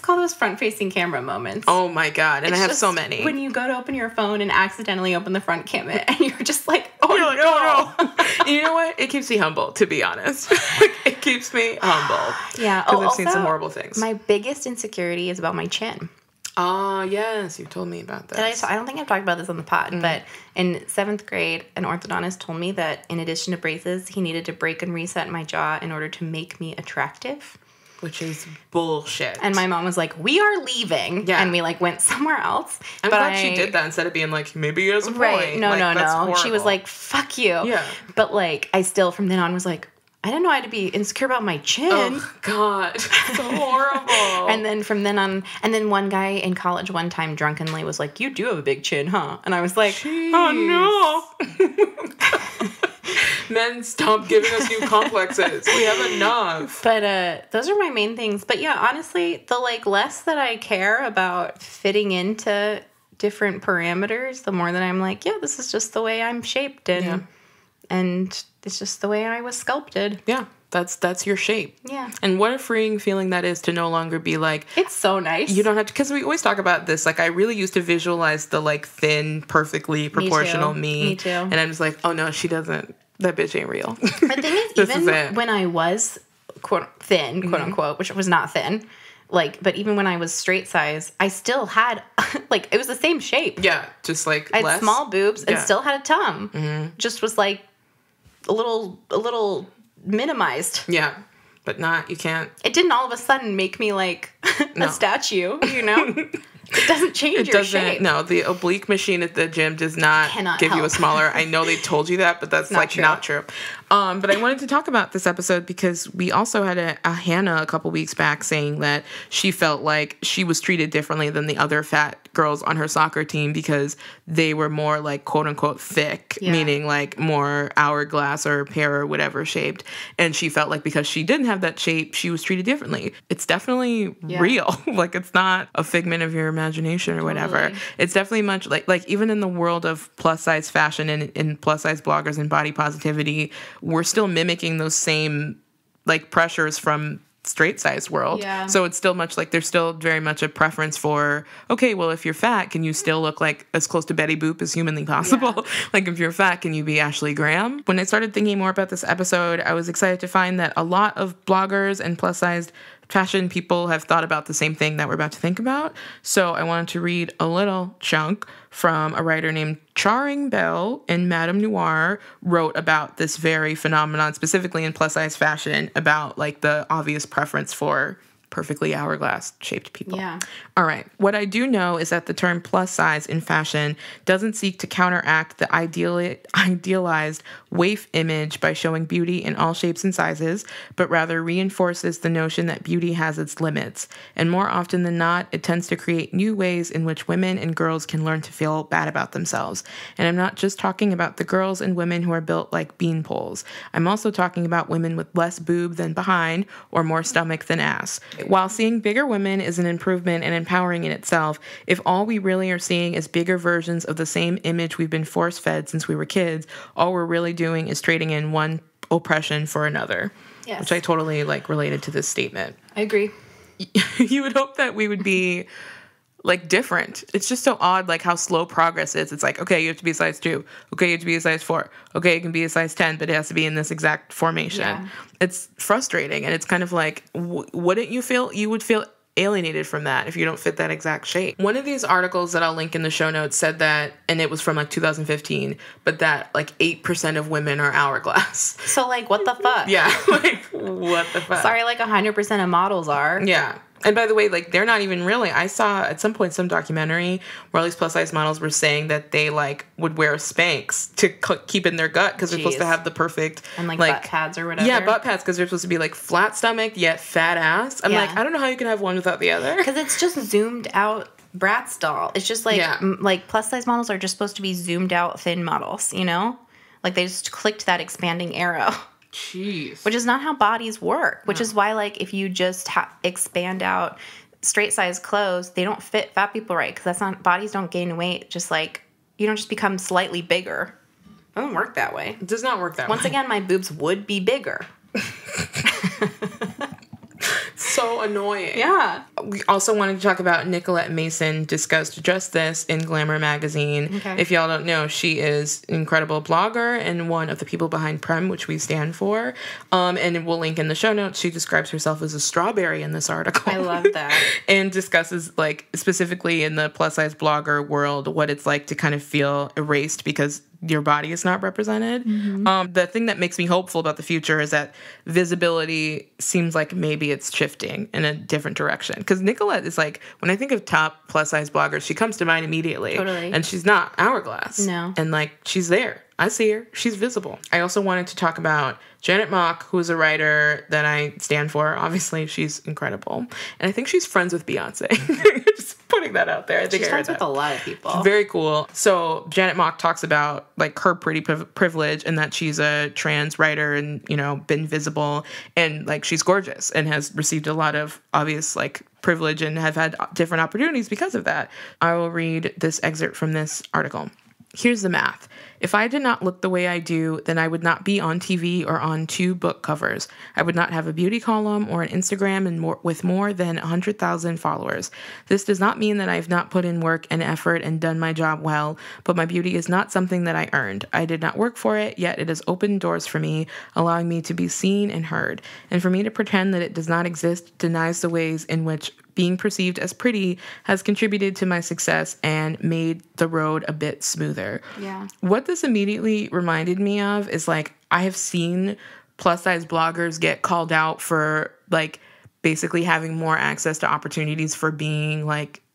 call those front facing camera moments. Oh my God. And It's I have just so many. When you go to open your phone and accidentally open the front camera and you're just like, oh, You're like, oh no. You know what? It keeps me humble, to be honest. It keeps me humble. Yeah. Because I've seen some horrible things. My biggest insecurity is about my chin. Oh, yes. You told me about that. I don't think I've talked about this on the pod, but in 7th grade, an orthodontist told me that in addition to braces, he needed to break and reset my jaw in order to make me attractive. Which is bullshit. And my mom was like, we are leaving. Yeah. And we, like, went somewhere else. I'm glad she did that instead of being like, maybe he has a point. Right. No, like, no. Horrible. She was like, fuck you. Yeah. But, like, I still, from then on, was like, I didn't know I had to be insecure about my chin. Oh, God. So horrible. And then from then on, and then one guy in college one time drunkenly was like, you do have a big chin, huh? And I was like, Jeez. oh, no. Men, stop giving us new complexes. We have enough. But those are my main things. But, yeah, honestly, the, like, less that I care about fitting into different parameters, the more that I'm like, yeah, this is just the way I'm shaped. And it's just the way I was sculpted. Yeah, that's your shape. Yeah. And what a freeing feeling that is to no longer be like... It's so nice. You don't have to... Because we always talk about this. Like, I really used to visualize the, like, thin, perfectly proportional me. Me too. And I'm just like, oh, no, she doesn't... That bitch ain't real. The thing is, even when I was quote unquote, which was not thin, like, but even when I was straight size, I still had, like, it was the same shape. Yeah, just, like, I had less. small boobs and still had a tum. Just was, like, a little minimized. Yeah, but not, you can't. It didn't all of a sudden make me, like, a statue, you know? It doesn't change your shape. No, the oblique machine at the gym does not give you a smaller. I know they told you that, but that's not true. But I wanted to talk about this episode because we also had a Hannah a couple weeks back saying that she felt like she was treated differently than the other fat girls on her soccer team because they were more like quote unquote thick, meaning like more hourglass or pear or whatever shaped. And she felt like because she didn't have that shape, she was treated differently. It's definitely real. Like it's not a figment of your imagination or whatever. It's definitely much like even in the world of plus size fashion and plus size bloggers and body positivity, we're still mimicking those same like pressures from straight size world. Yeah. So it's still much like there's still very much a preference for, okay, well, if you're fat, can you still look like as close to Betty Boop as humanly possible? Yeah. Like if you're fat, can you be Ashley Graham? When I started thinking more about this episode, I was excited to find that a lot of bloggers and plus sized fashion people have thought about the same thing that we're about to think about. So I wanted to read a little chunk from a writer named Charing Belle in Madame Noire wrote about this very phenomenon, specifically in plus size fashion, about like the obvious preference for perfectly hourglass shaped people. Yeah. All right. What I do know is that the term plus size in fashion doesn't seek to counteract the idealized waif image by showing beauty in all shapes and sizes, but rather reinforces the notion that beauty has its limits. And more often than not, it tends to create new ways in which women and girls can learn to feel bad about themselves. And I'm not just talking about the girls and women who are built like bean poles. I'm also talking about women with less boob than behind or more stomach than ass. While seeing bigger women is an improvement and empowering in itself, if all we really are seeing is bigger versions of the same image we've been force-fed since we were kids, all we're really doing is trading in one oppression for another. Yes. Which I totally related to this statement. I agree. You would hope that we would be different. It's just so odd how slow progress is. It's like, okay, you have to be a size 2. Okay, you have to be a size 4. Okay, you can be a size 10, but it has to be in this exact formation. Yeah. It's frustrating, and it's kind of like, wouldn't you feel, you would feel alienated from that if you don't fit that exact shape. One of these articles that I'll link in the show notes said that, and it was from 2015, but that 8% of women are hourglass. So what the fuck? Yeah, what the fuck? Sorry, 100% of models are. Yeah. And by the way, they're not even really. I saw at some point some documentary where all these plus size models were saying that they would wear Spanx to keep in their gut because they're supposed to have the perfect and butt pads or whatever. Yeah, butt pads because they're supposed to be flat stomach yet fat ass. I'm I don't know how you can have one without the other. Because it's just zoomed out Bratz doll. It's just plus size models are just supposed to be zoomed out thin models. You know, they just clicked that expanding arrow. Jeez. Which is not how bodies work, which is why, if you just expand out straight size clothes, they don't fit fat people right, because that's not, bodies don't gain weight, just you don't just become slightly bigger. It doesn't work that way. It does not work that way. Once again, my boobs would be bigger. So annoying. Yeah. We also wanted to talk about Nicolette Mason discussed just this in Glamour magazine. Okay. If y'all don't know, she is an incredible blogger and one of the people behind Prem, which we stand for. And we'll link in the show notes. She describes herself as a strawberry in this article. I love that. And discusses specifically in the plus size blogger world what it's like to kind of feel erased because your body is not represented. Mm-hmm. The thing that makes me hopeful about the future is that visibility seems like maybe it's shifting in a different direction. Because Nicolette is when I think of top plus size bloggers, she comes to mind immediately. Totally. And she's not hourglass. No. And she's there. I see her. She's visible. I also wanted to talk about Janet Mock, who is a writer that I stand for. Obviously, she's incredible. And I think she's friends with Beyonce. Just putting that out there. I think she's friends with a lot of people. Very cool. So Janet Mock talks about her pretty privilege and that she's a trans writer and, been visible. And she's gorgeous and has received a lot of obvious privilege and have had different opportunities because of that. I will read this excerpt from this article. Here's the math. If I did not look the way I do, then I would not be on TV or on 2 book covers. I would not have a beauty column or an Instagram with more than 100,000 followers. This does not mean that I have not put in work and effort and done my job well, but my beauty is not something that I earned. I did not work for it, yet it has opened doors for me, allowing me to be seen and heard. And for me to pretend that it does not exist denies the ways in which being perceived as pretty has contributed to my success and made the road a bit smoother. Yeah. What this immediately reminded me of is I have seen plus size bloggers get called out for basically having more access to opportunities for being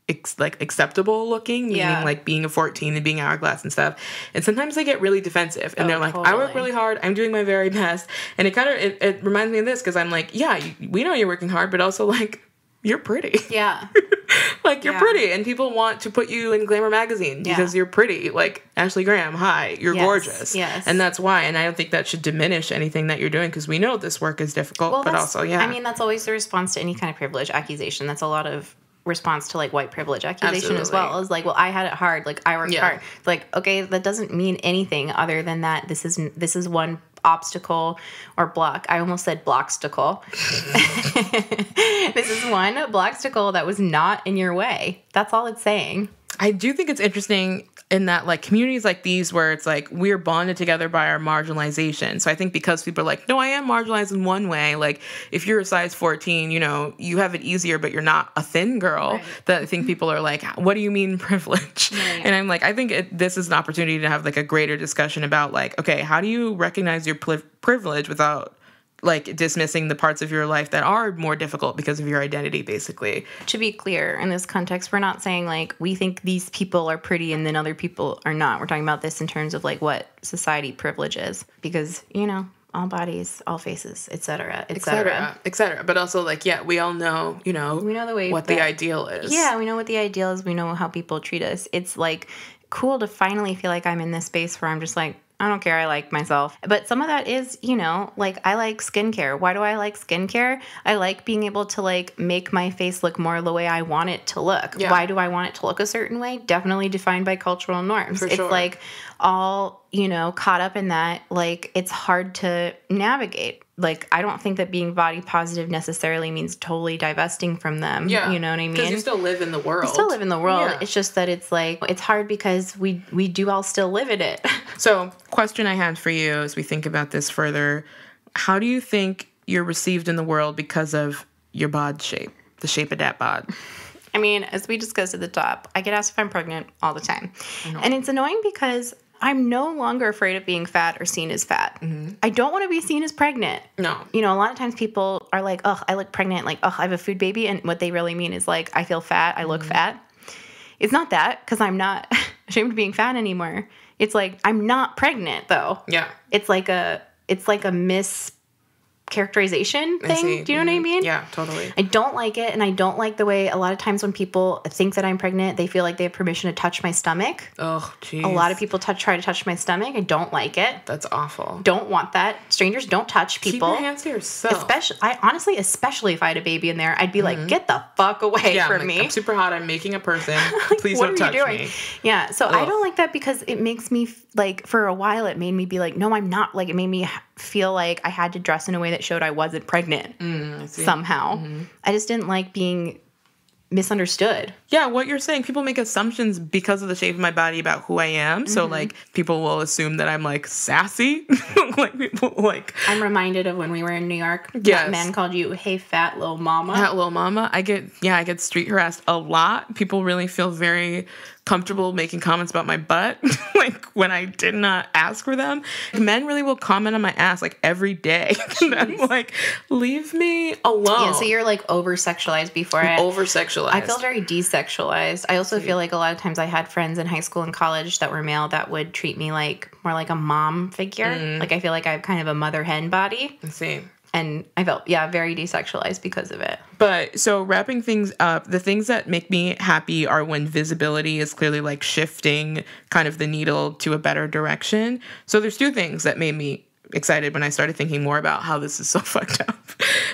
acceptable looking, meaning being a 14 and being hourglass and stuff. And sometimes they get really defensive and they're totally. I work really hard. I'm doing my very best. And it reminds me of this because I'm we know you're working hard, but also you're pretty. Yeah. You're pretty and people want to put you in Glamour magazine because you're pretty. Ashley Graham, hi, you're gorgeous. Yes. And that's why. And I don't think that should diminish anything that you're doing because we know this work is difficult, but also, I mean, that's always the response to any kind of privilege accusation. That's a lot of response to white privilege accusation as well. Is well, I had it hard. I worked hard. Okay, that doesn't mean anything other than that this is one obstacle or block. I almost said blocksticle. This is one blocksticle that was not in your way. That's all it's saying. I do think it's interesting in that communities like these where it's we're bonded together by our marginalization. So I think because people are no, I am marginalized in one way. If you're a size 14, you have it easier, but you're not a thin girl. Right. That I think people are what do you mean privilege? Right. And I'm I think this is an opportunity to have a greater discussion about okay, how do you recognize your privilege without dismissing the parts of your life that are more difficult because of your identity, basically. To be clear, in this context, we're not saying we think these people are pretty and then other people are not. We're talking about this in terms of what society privilege is because, all bodies, all faces, et cetera, et cetera. Et cetera. But also, we all know, we know the way what the ideal is. Yeah, we know what the ideal is. We know how people treat us. It's cool to finally feel I'm in this space where I'm just I don't care. I like myself. But some of that is, you know, like I like skincare. Why do I like skincare? I like being able to like make my face look more the way I want it to look. Yeah. Why do I want it to look a certain way? Definitely defined by cultural norms. It's sure. like all, you know, caught up in that. Like it's hard to navigate. Like, I don't think that being body positive necessarily means totally divesting from them. Yeah. You know what I mean? Because you still live in the world. You still live in the world. Yeah. It's just that it's like, it's hard because we do all still live in it. So, question I had for you as we think about this further, how do you think you're received in the world because of your bod shape, the shape of that bod? I mean, as we discussed at the top, I get asked if I'm pregnant all the time. And it's annoying because I'm no longer afraid of being fat or seen as fat. Mm-hmm. I don't want to be seen as pregnant. No. You know, a lot of times people are like, oh, I look pregnant, like, oh, I have a food baby. And what they really mean is like, I feel fat, I look fat. It's not that, because I'm not ashamed of being fat anymore. It's like, I'm not pregnant, though. Yeah. It's like a mischaracterization thing. Do you know what I mean? Yeah, totally. I don't like it, and I don't like the way a lot of times when people think that I'm pregnant, they feel like they have permission to touch my stomach. Oh, jeez. A lot of people try to touch my stomach. I don't like it. That's awful. Don't want that. Strangers don't touch people. Keep your hands to yourself. Especially if I had a baby in there, I'd be like, get the fuck away from me. I'm super hot. I'm making a person. Please What don't are you touch doing? me. Yeah, so I don't like that because it makes me, like, for a while it made me be like, no, I'm not. Like, it made me feel like I had to dress in a way that showed I wasn't pregnant somehow. Mm-hmm. I just didn't like being misunderstood. Yeah, what you're saying, people make assumptions because of the shape of my body about who I am. So, like, people will assume that I'm, like, sassy. Like, people, like... I'm reminded of when we were in New York. Yes. That man called you, hey, fat little mama. Fat little mama. I get street harassed a lot. People really feel very comfortable making comments about my butt, like, when I did not ask for them. Men really will comment on my ass, like, every day. And I'm like, leave me alone. Yeah, so you're, like, over-sexualized before it. Over-sexualized. I feel very desexualized. I also feel like a lot of times I had friends in high school and college that were male that would treat me like more like a mom figure. Like, I feel like I have kind of a mother hen body. Same. And I felt, very desexualized because of it. But so wrapping things up, the things that make me happy are when visibility is clearly like shifting kind of the needle to a better direction. So there's two things that made me excited when I started thinking more about how this is so fucked up.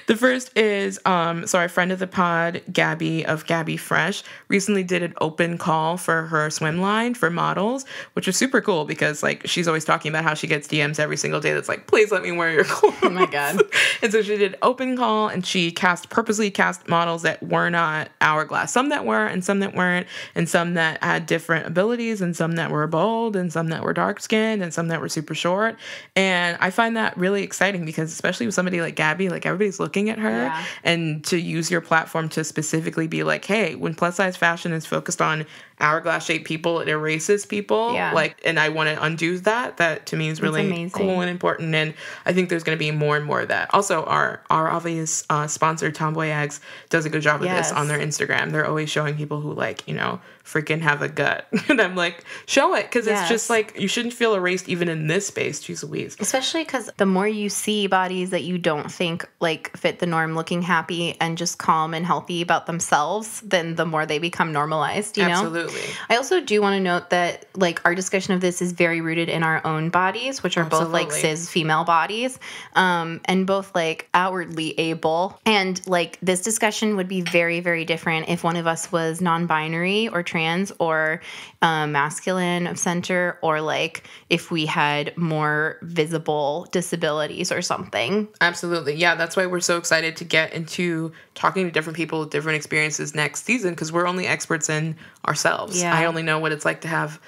The first is, so our friend of the pod, Gabby of GabiFresh, recently did an open call for her swim line for models, which was super cool because, like, she's always talking about how she gets DMs every single day that's like, please let me wear your clothes. Oh my God. And so she did open call, and she purposely cast models that were not hourglass. Some that were, and some that weren't, and some that had different abilities, and some that were bold, and some that were dark-skinned, and some that were super short. And I find that really exciting because, especially with somebody like Gabby, like, everybody's looking at her, and to use your platform to specifically be like, hey, when plus size fashion is focused on hourglass shaped people, it erases people. Like, and I want to undo that. That to me is really cool and important. And I think there's going to be more and more of that. Also, our obvious sponsor, Tomboy Eggs, does a good job of this on their Instagram. They're always showing people who, like, you know, freaking have a gut. And I'm like, show it, because it's just like, you shouldn't feel erased even in this space. Jeez Louise. Especially because the more you see bodies that you don't think like fit the norm looking happy and just calm and healthy about themselves, then the more they become normalized, you know? Absolutely. I also do want to note that, like, our discussion of this is very rooted in our own bodies, which are both like cis female bodies, and both like outwardly able. And like, this discussion would be very, very different if one of us was non-binary or trans or masculine of center, or like if we had more visible disabilities or something. Absolutely. Yeah, that's why we're so excited to get into talking to different people with different experiences next season, because we're only experts in ourselves. Yeah. I only know what it's like to have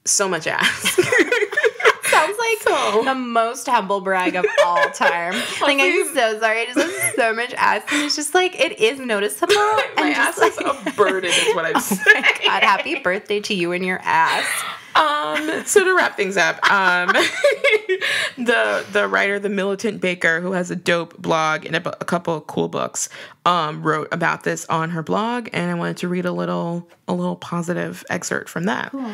so much ass. Sounds like the most humble brag of all time. Like, I'm so sorry. I just have so much ass, and it's just like, it is noticeable. My ass is a burden is what I'm saying. Oh my God, happy birthday to you and your ass. So to wrap things up, the writer, the Militant baker, who has a dope blog and a couple of cool books, wrote about this on her blog, and I wanted to read a little positive excerpt from that. Cool.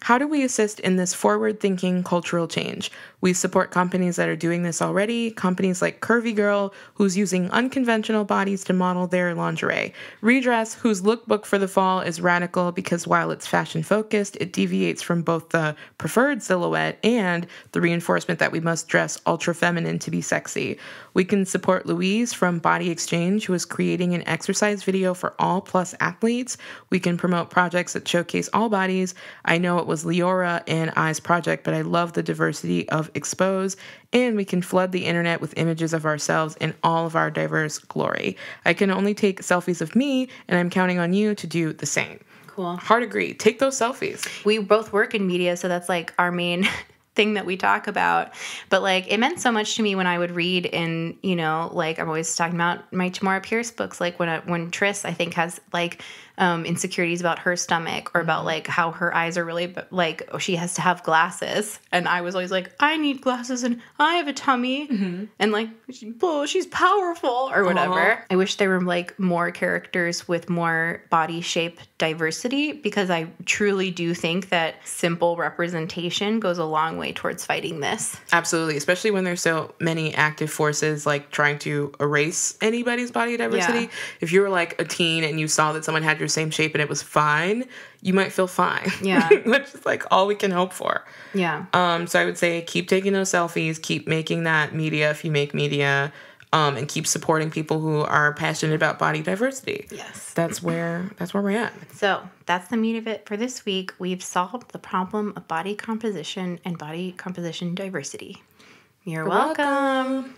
How do we assist in this forward-thinking cultural change? We support companies that are doing this already, companies like Curvy Girl, who's using unconventional bodies to model their lingerie. Redress, whose lookbook for the fall is radical because while it's fashion-focused, it deviates from both the preferred silhouette and the reinforcement that we must dress ultra-feminine to be sexy. We can support Louise from Body Exchange, who is creating an exercise video for all plus athletes. We can promote projects that showcase all bodies. I know it was Leora and I's project, but I love the diversity of Expose. And we can flood the internet with images of ourselves in all of our diverse glory. I can only take selfies of me, and I'm counting on you to do the same. Cool. Hard agree. Take those selfies. We both work in media, so that's like our main thing that we talk about. But like, it meant so much to me when I would read in, you know, like I'm always talking about my Tamora Pierce books, like when Triss, I think, has like insecurities about her stomach or about like how her eyes are really like she has to have glasses, and I was always like, I need glasses and I have a tummy, and like, oh, she's powerful or whatever. I wish there were like more characters with more body shape diversity, because I truly do think that simple representation goes a long way towards fighting this. Absolutely, especially when there's so many active forces like trying to erase anybody's body diversity. Yeah. If you were like a teen and you saw that someone had your same shape and it was fine, you might feel fine. Yeah. Which is like all we can hope for. Yeah. So I would say keep taking those selfies, keep making that media if you make media, and keep supporting people who are passionate about body diversity. Yes. That's where we're at. So that's the meat of it for this week. We've solved the problem of body composition and body composition diversity. You're welcome.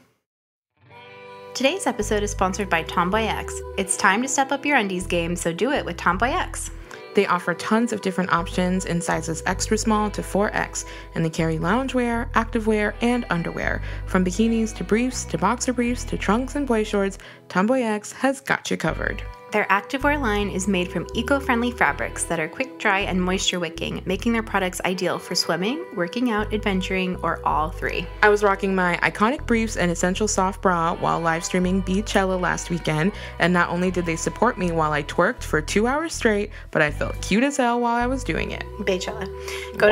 Today's episode is sponsored by Tomboy X. It's time to step up your undies game, so do it with Tomboy X. They offer tons of different options in sizes extra small to 4X, and they carry loungewear, activewear, and underwear. From bikinis to briefs to boxer briefs to trunks and boy shorts, Tomboy X has got you covered. Their activewear line is made from eco-friendly fabrics that are quick dry and moisture wicking, making their products ideal for swimming, working out, adventuring, or all three. I was rocking my iconic briefs and essential soft bra while live streaming Beychella last weekend, and not only did they support me while I twerked for 2 hours straight, but I felt cute as hell while I was doing it. Beychella. Go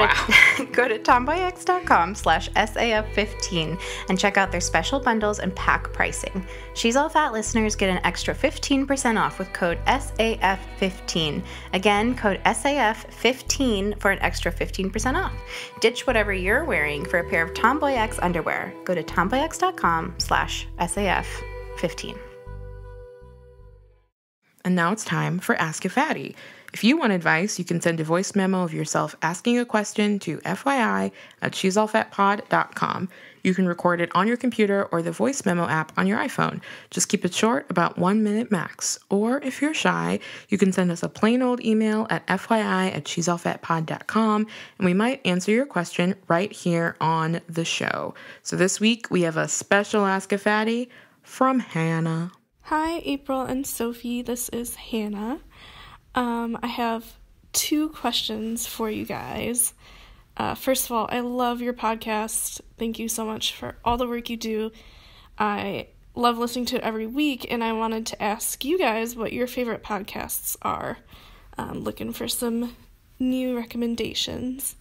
to tomboyx.com/SAF15 and check out their special bundles and pack pricing. She's All Fat listeners get an extra 15% off with code SAF15. Again, code SAF15 for an extra 15% off. Ditch whatever you're wearing for a pair of Tomboy X underwear. Go to tomboyx.com/SAF15. And now it's time for Ask a Fatty. If you want advice, you can send a voice memo of yourself asking a question to FYI@she'sallfatpod.com. You can record it on your computer or the voice memo app on your iPhone. Just keep it short, about 1 minute max. Or if you're shy, you can send us a plain old email at FYI@she'sallfatpod.com, and we might answer your question right here on the show. So this week, we have a special Ask a Fatty from Hannah. Hi, April and Sophie. This is Hannah. I have 2 questions for you guys. First of all, I love your podcast. Thank you so much for all the work you do. I love listening to it every week, and I wanted to ask you guys what your favorite podcasts are. Looking for some new recommendations.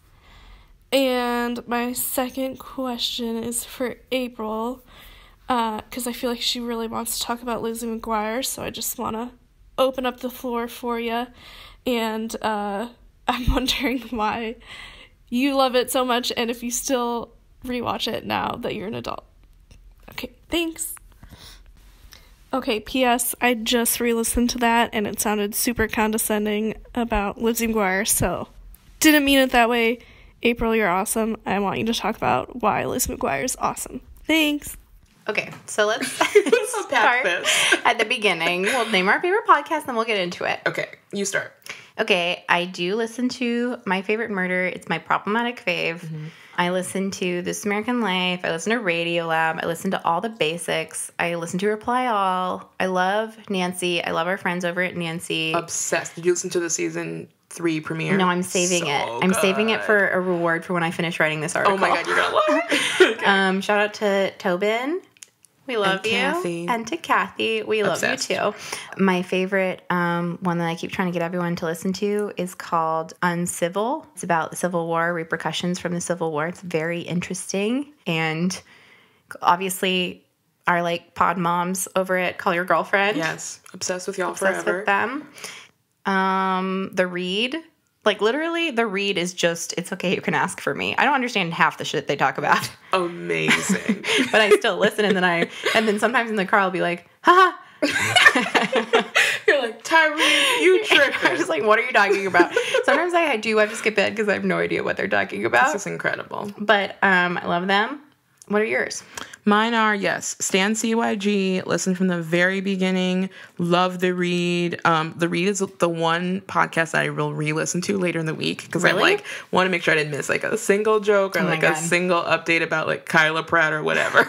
And my second question is for April, because I feel like she really wants to talk about Lizzie McGuire, so I just want to open up the floor for you. And I'm wondering why you love it so much, and if you still rewatch it now that you're an adult. Okay, thanks. Okay, P.S. I just re-listened to that, and it sounded super condescending about Lizzie McGuire, so didn't mean it that way. April, you're awesome. I want you to talk about why Lizzie McGuire is awesome. Thanks. Okay, so let's start at the beginning. We'll name our favorite podcast, then we'll get into it. Okay, you start. Okay, I do listen to My Favorite Murder. It's my problematic fave. Mm-hmm. I listen to This American Life. I listen to Radiolab. I listen to All the Basics. I listen to Reply All. I love Nancy. I love our friends over at Nancy. Obsessed. Did you listen to the season 3 premiere? No, I'm saving it. I'm saving it for a reward for when I finish writing this article. Oh my God, you're going to love it. Okay. Shout out to Tobin. We love you. Kathy. And to Kathy, we Obsessed. love you too. My favorite one that I keep trying to get everyone to listen to is called Uncivil. It's about the Civil War, repercussions from the Civil War. It's very interesting. And obviously, our like pod moms over at Call Your Girlfriend. Yes. Obsessed with y'all Obsessed forever. with them. The Read. Like, literally, The Read is just, it's okay, you can ask for me. I don't understand half the shit they talk about. Amazing. But I still listen, and then sometimes in the car I'll be like, haha. You're like, Tyree, you tripping. I'm just like, what are you talking about? Sometimes I do have to skip it because I have no idea what they're talking about. This is incredible. But I love them. What are yours? Mine are, yes, Stan CYG, listen from the very beginning, love The Read. The Read is the one podcast that I will re-listen to later in the week because I Really? like want to make sure I didn't miss like a single joke or Oh my like God. a single update about like Kyla Pratt or whatever.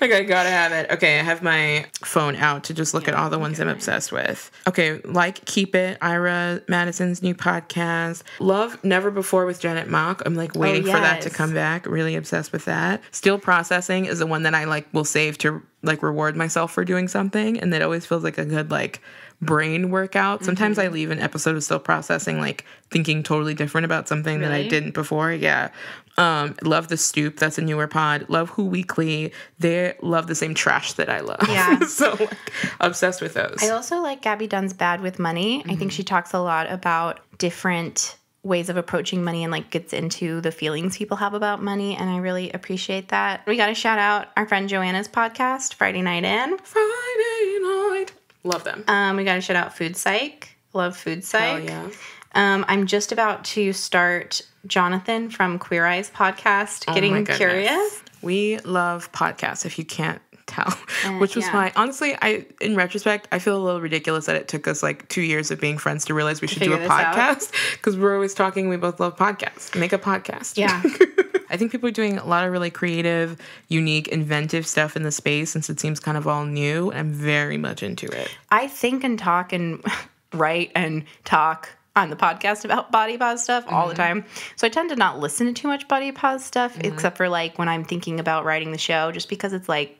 Like I gotta have it. Okay, I have my phone out to just look at all the ones I'm obsessed with. Okay, like Keep It, Ira Madison's new podcast. Love Never Before with Janet Mock. I'm like waiting for that to yes. come back. Really obsessed with that. Still Processing is the one that I like will save to like reward myself for doing something, and it always feels like a good like brain workout. Sometimes I leave an episode of Still Processing like thinking totally different about something that I Really? didn't before. Yeah. Love The Stoop. That's a newer pod. Love Who Weekly. They love the same trash that I love. Yeah. So like, obsessed with those. I also like Gabby Dunn's Bad with Money. I think she talks a lot about different ways of approaching money and like gets into the feelings people have about money, and I really appreciate that. We got to shout out our friend Joanna's podcast, Friday Night In. Friday night. Love them. We got to shout out Food Psych. Love Food Psych. Hell yeah. I'm just about to start Jonathan from Queer Eyes podcast, Oh my Getting goodness. Curious. We love podcasts, if you can't tell. Which was yeah. why, honestly, in retrospect, I feel a little ridiculous that it took us like 2 years of being friends to realize we should do a figure this out. podcast. Because we're always talking, we both love podcasts. Make a podcast. Yeah. I think people are doing a lot of really creative, unique, inventive stuff in the space since it seems kind of all new. I'm very much into it. I think and talk and write and talk on the podcast about body pause stuff all the time. So I tend to not listen to too much body pause stuff except for like when I'm thinking about writing the show, just because it's like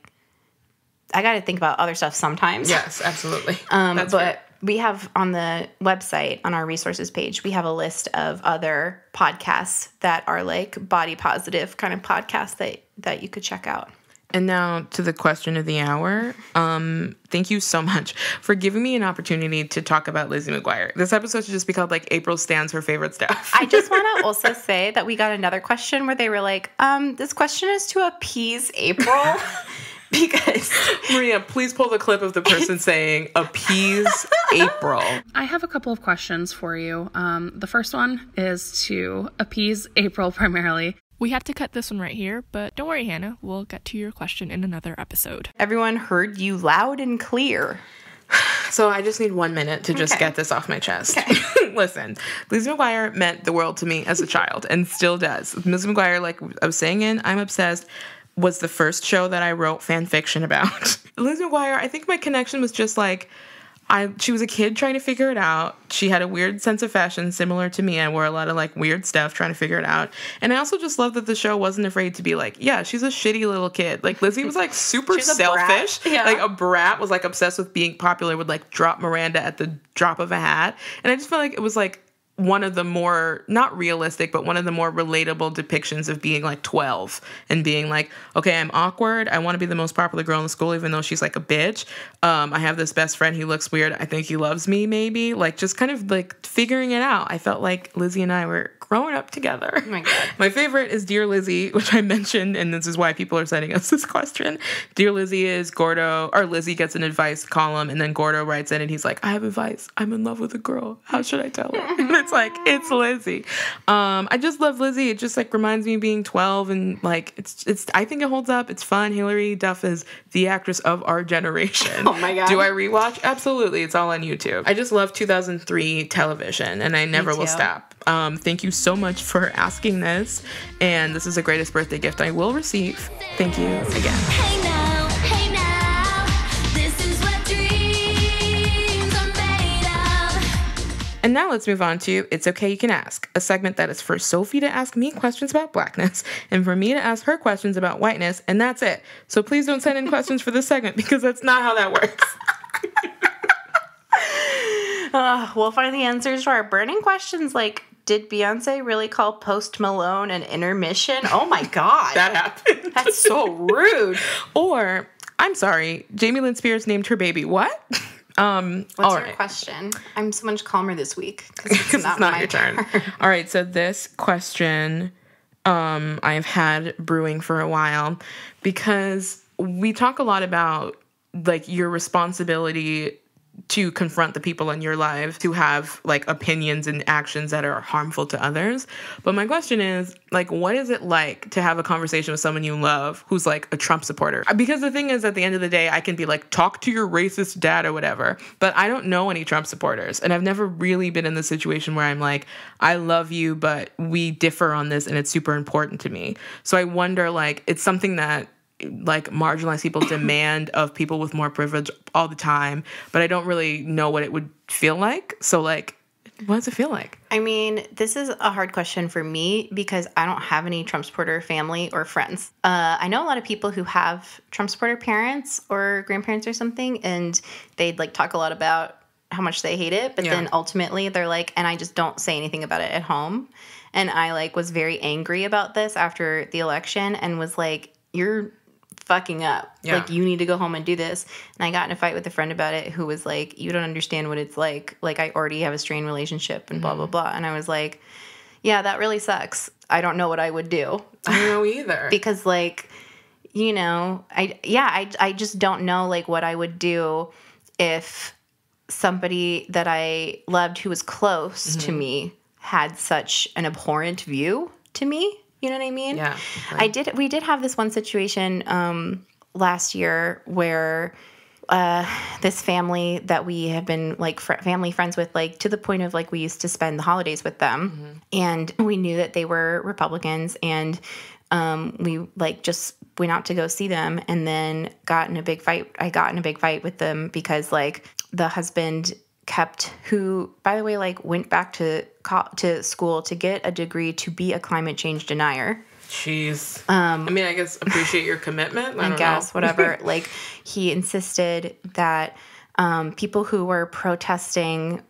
I got to think about other stuff sometimes. Yes, absolutely. But we have on the website, on our resources page, we have a list of other podcasts that are like body positive kind of podcasts that you could check out. And now to the question of the hour. Thank you so much for giving me an opportunity to talk about Lizzie McGuire. This episode should just be called like April stands her favorite stuff. I just want to also say that we got another question where they were like, this question is to appease April. Because Maria, please pull the clip of the person saying appease April. I have a couple of questions for you. The first one is to appease April primarily. We have to cut this one right here, but don't worry, Hannah. We'll get to your question in another episode. everyone heard you loud and clear. So I just need 1 minute to just get this off my chest. Listen, Lizzie McGuire meant the world to me as a child and still does. Ms. McGuire, like I was saying in I'm Obsessed, was the first show that I wrote fan fiction about. Lizzie McGuire, I think my connection was just like, she was a kid trying to figure it out. She had a weird sense of fashion similar to me. I wore a lot of like weird stuff trying to figure it out. And I also just love that the show wasn't afraid to be like, yeah, she's a shitty little kid. Like Lizzie was like super She's a selfish. brat. Yeah. Like a brat, was like obsessed with being popular, would like drop Miranda at the drop of a hat. And I just felt like it was like one of the more, not realistic, but one of the more relatable depictions of being like 12 and being like, okay, I'm awkward. I want to be the most popular girl in the school, even though she's like a bitch. I have this best friend. He looks weird. I think he loves me, maybe. Like just kind of like figuring it out. I felt like Lizzie and I were growing up together. Oh my God. My favorite is Dear Lizzie, which I mentioned, and this is why people are sending us this question. Dear Lizzie is Gordo, or Lizzie gets an advice column, and then Gordo writes in and he's like, I have advice. I'm in love with a girl. How should I tell her? And it's like, it's Lizzie. I just love Lizzie. It just like reminds me of being 12, and like it's I think it holds up. It's fun. Hilary Duff is the actress of our generation. Oh my God. Do I rewatch? Absolutely. It's all on YouTube. I just love 2003 television, and I never will too. stop. Thank you so much for asking this, and this is the greatest birthday gift I will receive. Thank you again. Hey now, this is what dreams are made of. And now let's move on to It's Okay You Can Ask, a segment that is for Sophie to ask me questions about blackness and for me to ask her questions about whiteness, and that's it. So please don't send in questions for this segment because that's not how that works. We'll find the answers to our burning questions like, did Beyonce really call Post Malone an intermission? Oh my God. That happened. That's so rude. Or, I'm sorry, Jamie Lynn Spears named her baby what? What's your question? I'm so much calmer this week because it's not your turn. All right, so this question I've had brewing for a while because we talk a lot about like your responsibility to confront the people in your life who have like opinions and actions that are harmful to others. But my question is like, what is it like to have a conversation with someone you love who's like a Trump supporter? Because the thing is, at the end of the day, I can be like, talk to your racist dad or whatever, but I don't know any Trump supporters. And I've never really been in the situation where I'm like, I love you, but we differ on this and it's super important to me. So I wonder, like, it's something that like marginalized people demand of people with more privilege all the time, but I don't really know what it would feel like. So like, what does it feel like? I mean, this is a hard question for me because I don't have any Trump supporter family or friends. I know a lot of people who have Trump supporter parents or grandparents or something, and they'd like talk a lot about how much they hate it, but then ultimately they're like, and I just don't say anything about it at home. And I like was very angry about this after the election and was like, you're fucking up. Like, you need to go home and do this. And I got in a fight with a friend about it who was like, you don't understand what it's like. Like, I already have a strained relationship and blah, blah, blah. And I was like, yeah, that really sucks. I don't know what I would do. I don't know either. Because, like, you know, I just don't know, like, what I would do if somebody that I loved who was close to me had such an abhorrent view to me. You know what I mean? Yeah. Right. We did have this one situation last year where this family that we have been like family friends with, like to the point of like we used to spend the holidays with them, and we knew that they were Republicans, and we like just went out to go see them, and then got in a big fight. I got in a big fight with them because like the husband who, by the way, like went back to school to get a degree to be a climate change denier. Jeez. I mean, I guess appreciate your commitment. I guess, whatever. Like, he insisted that people who were protesting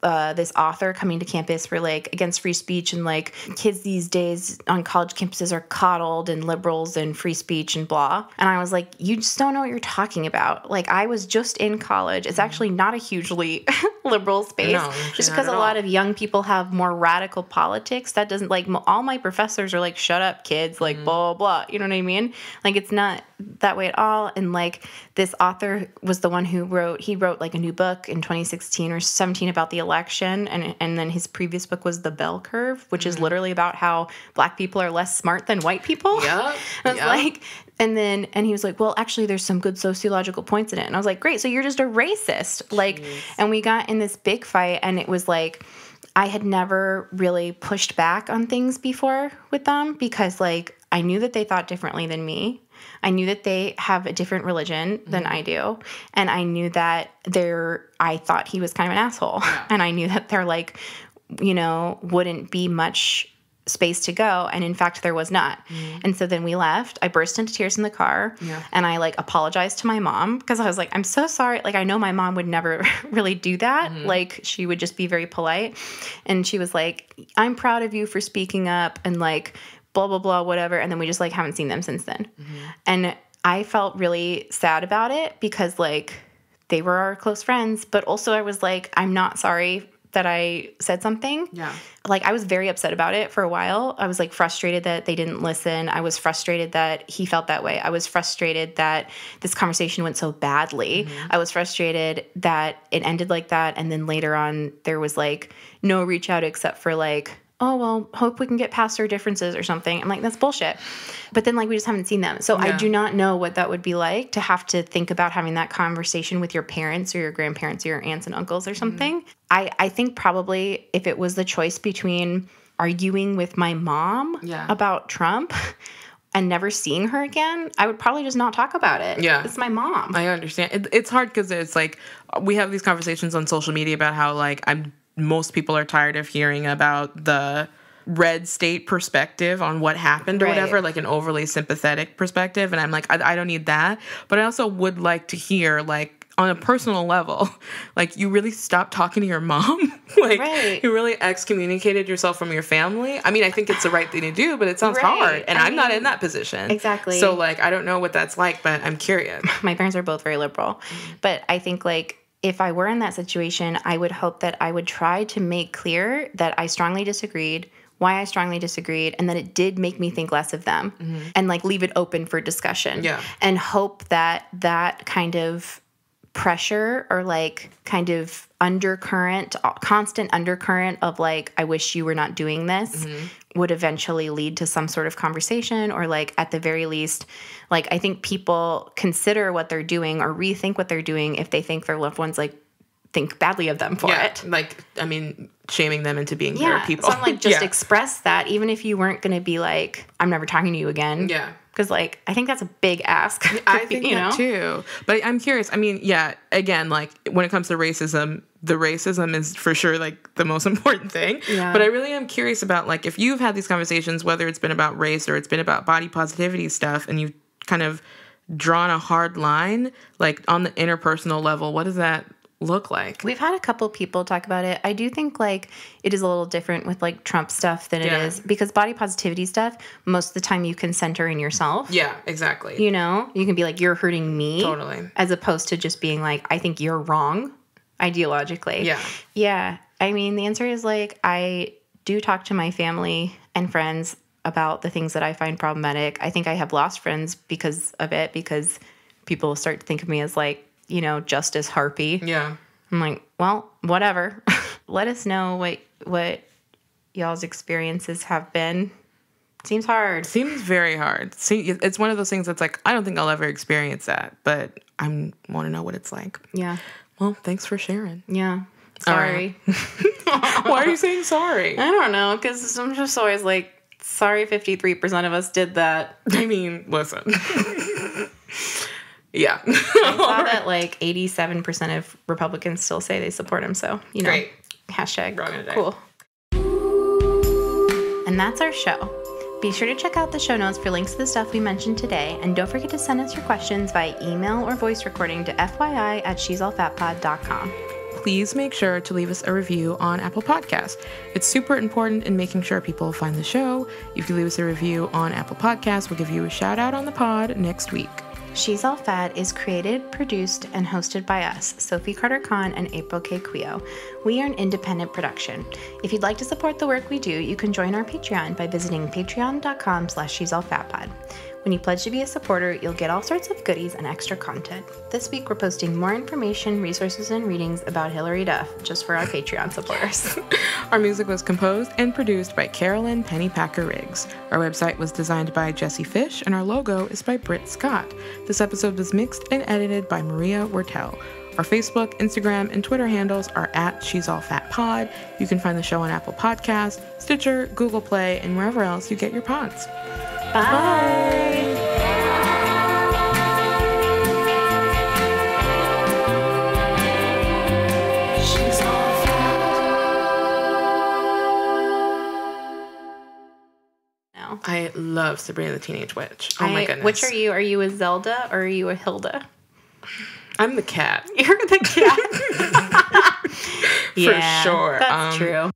this author coming to campus were like against free speech, and like kids these days on college campuses are coddled and liberals and free speech and blah. And I was like, you just don't know what you're talking about. Like, I was just in college. It's actually not a hugely liberal space. No, just because a lot of young people have more radical politics. That doesn't like all my professors are like, shut up, kids, like blah, blah, blah. You know what I mean? Like, it's not that way at all. And like this author was the one who wrote like a new book in 2016 or 17 about the election, and then his previous book was The Bell Curve, which is literally about how black people are less smart than white people. Yeah. I was like, and he was like, well, actually there's some good sociological points in it. And I was like, great, so you're just a racist. Like, and we got in this big fight, and it was like, I had never really pushed back on things before with them because like I knew that they thought differently than me. I knew that they have a different religion than I do. And I knew that I thought he was kind of an asshole. Yeah. And I knew that there like, you know, wouldn't be much space to go. And in fact, there was not. And so then we left. I burst into tears in the car. Yeah. And I like apologized to my mom because I was like, I'm so sorry. Like, I know my mom would never really do that. Like, she would just be very polite. And she was like, I'm proud of you for speaking up and like, blah, blah, blah, whatever. And then we just like haven't seen them since then. And I felt really sad about it because like they were our close friends, but also I was like, I'm not sorry that I said something. Yeah. Like, I was very upset about it for a while. I was like frustrated that they didn't listen. I was frustrated that he felt that way. I was frustrated that this conversation went so badly. I was frustrated that it ended like that. And then later on there was like no reach out except for like, oh, well, hope we can get past our differences or something. I'm like, that's bullshit. But then, like, we just haven't seen them. So I do not know what that would be like to have to think about having that conversation with your parents or your grandparents or your aunts and uncles or something. I think probably if it was the choice between arguing with my mom about Trump and never seeing her again, I would probably just not talk about it. Yeah. It's my mom. I understand. It's hard because it's like we have these conversations on social media about how, like, I'm most people are tired of hearing about the red state perspective on what happened or whatever, like an overly sympathetic perspective. And I'm like, I don't need that. But I also would like to hear, like, on a personal level, like, you really stopped talking to your mom? Like, you really excommunicated yourself from your family? I mean, I think it's the right thing to do, but it sounds hard. And I'm not in that position. Exactly. So, like, I don't know what that's like, but I'm curious. My parents are both very liberal. But I think, like, if I were in that situation, I would hope that I would try to make clear that I strongly disagreed, why I strongly disagreed, and that it did make me think less of them, and, like, leave it open for discussion. Yeah. And hope that that kind of pressure or, like, kind of undercurrent, constant undercurrent of, like, I wish you were not doing this, would eventually lead to some sort of conversation, or, like, at the very least, like, I think people consider what they're doing or rethink what they're doing if they think their loved ones, like, think badly of them for it. Like, I mean, shaming them into being better people. So I'm like, just express that, even if you weren't going to be like, I'm never talking to you again. Yeah. Because, like, I think that's a big ask. I think that too. But I'm curious. I mean, again, like, when it comes to racism, the racism is for sure, like, the most important thing. Yeah. But I really am curious about, like, if you've had these conversations, whether it's been about race or it's been about body positivity stuff, and you've kind of drawn a hard line, like, on the interpersonal level, what does that look like? We've had a couple people talk about it. I do think, like, it is a little different with, like, Trump stuff than it is, because body positivity stuff, most of the time you can center in yourself. Yeah, exactly. You know, you can be like, you're hurting me. Totally. As opposed to just being like, I think you're wrong ideologically. Yeah. Yeah. I mean, the answer is, like, I do talk to my family and friends about the things that I find problematic. I think I have lost friends because of it, because people start to think of me as, like, you know, Justice Harpy. Yeah. I'm like, well, whatever. Let us know what y'all's experiences have been. Seems hard. Seems very hard. See, it's one of those things that's like, I don't think I'll ever experience that, but I want to know what it's like. Yeah. Well, thanks for sharing. Yeah. Sorry. Right. Why are you saying sorry? I don't know, because I'm just always like, sorry 53% of us did that. I mean, listen. Yeah. I saw that, like, 87% of Republicans still say they support him, so, you know. Great. Hashtag cool. And that's our show. Be sure to check out the show notes for links to the stuff we mentioned today, and don't forget to send us your questions via email or voice recording to fyi@shesallfatpod.com. Please make sure to leave us a review on Apple Podcasts. It's super important in making sure people find the show. If you leave us a review on Apple Podcasts, we'll give you a shout out on the pod next week. She's All Fat is created, produced, and hosted by us, Sophie Carter-Kahn and April K. Quio. We are an independent production. If you'd like to support the work we do, you can join our Patreon by visiting patreon.com/shesallfatpod. When you pledge to be a supporter, you'll get all sorts of goodies and extra content. This week, we're posting more information, resources, and readings about Hillary Duff, just for our Patreon supporters. Our music was composed and produced by Carolyn Pennypacker-Riggs. Our website was designed by Jesse Fish, and our logo is by Britt Scott. This episode was mixed and edited by Maria Wertel. Our Facebook, Instagram, and Twitter handles are @She'sAllFatPod. You can find the show on Apple Podcasts, Stitcher, Google Play, and wherever else you get your pods. Bye. Bye. I love Sabrina the Teenage Witch. Oh my goodness. Which are you? Are you a Zelda or are you a Hilda? I'm the cat. You're the cat. For sure. That's true.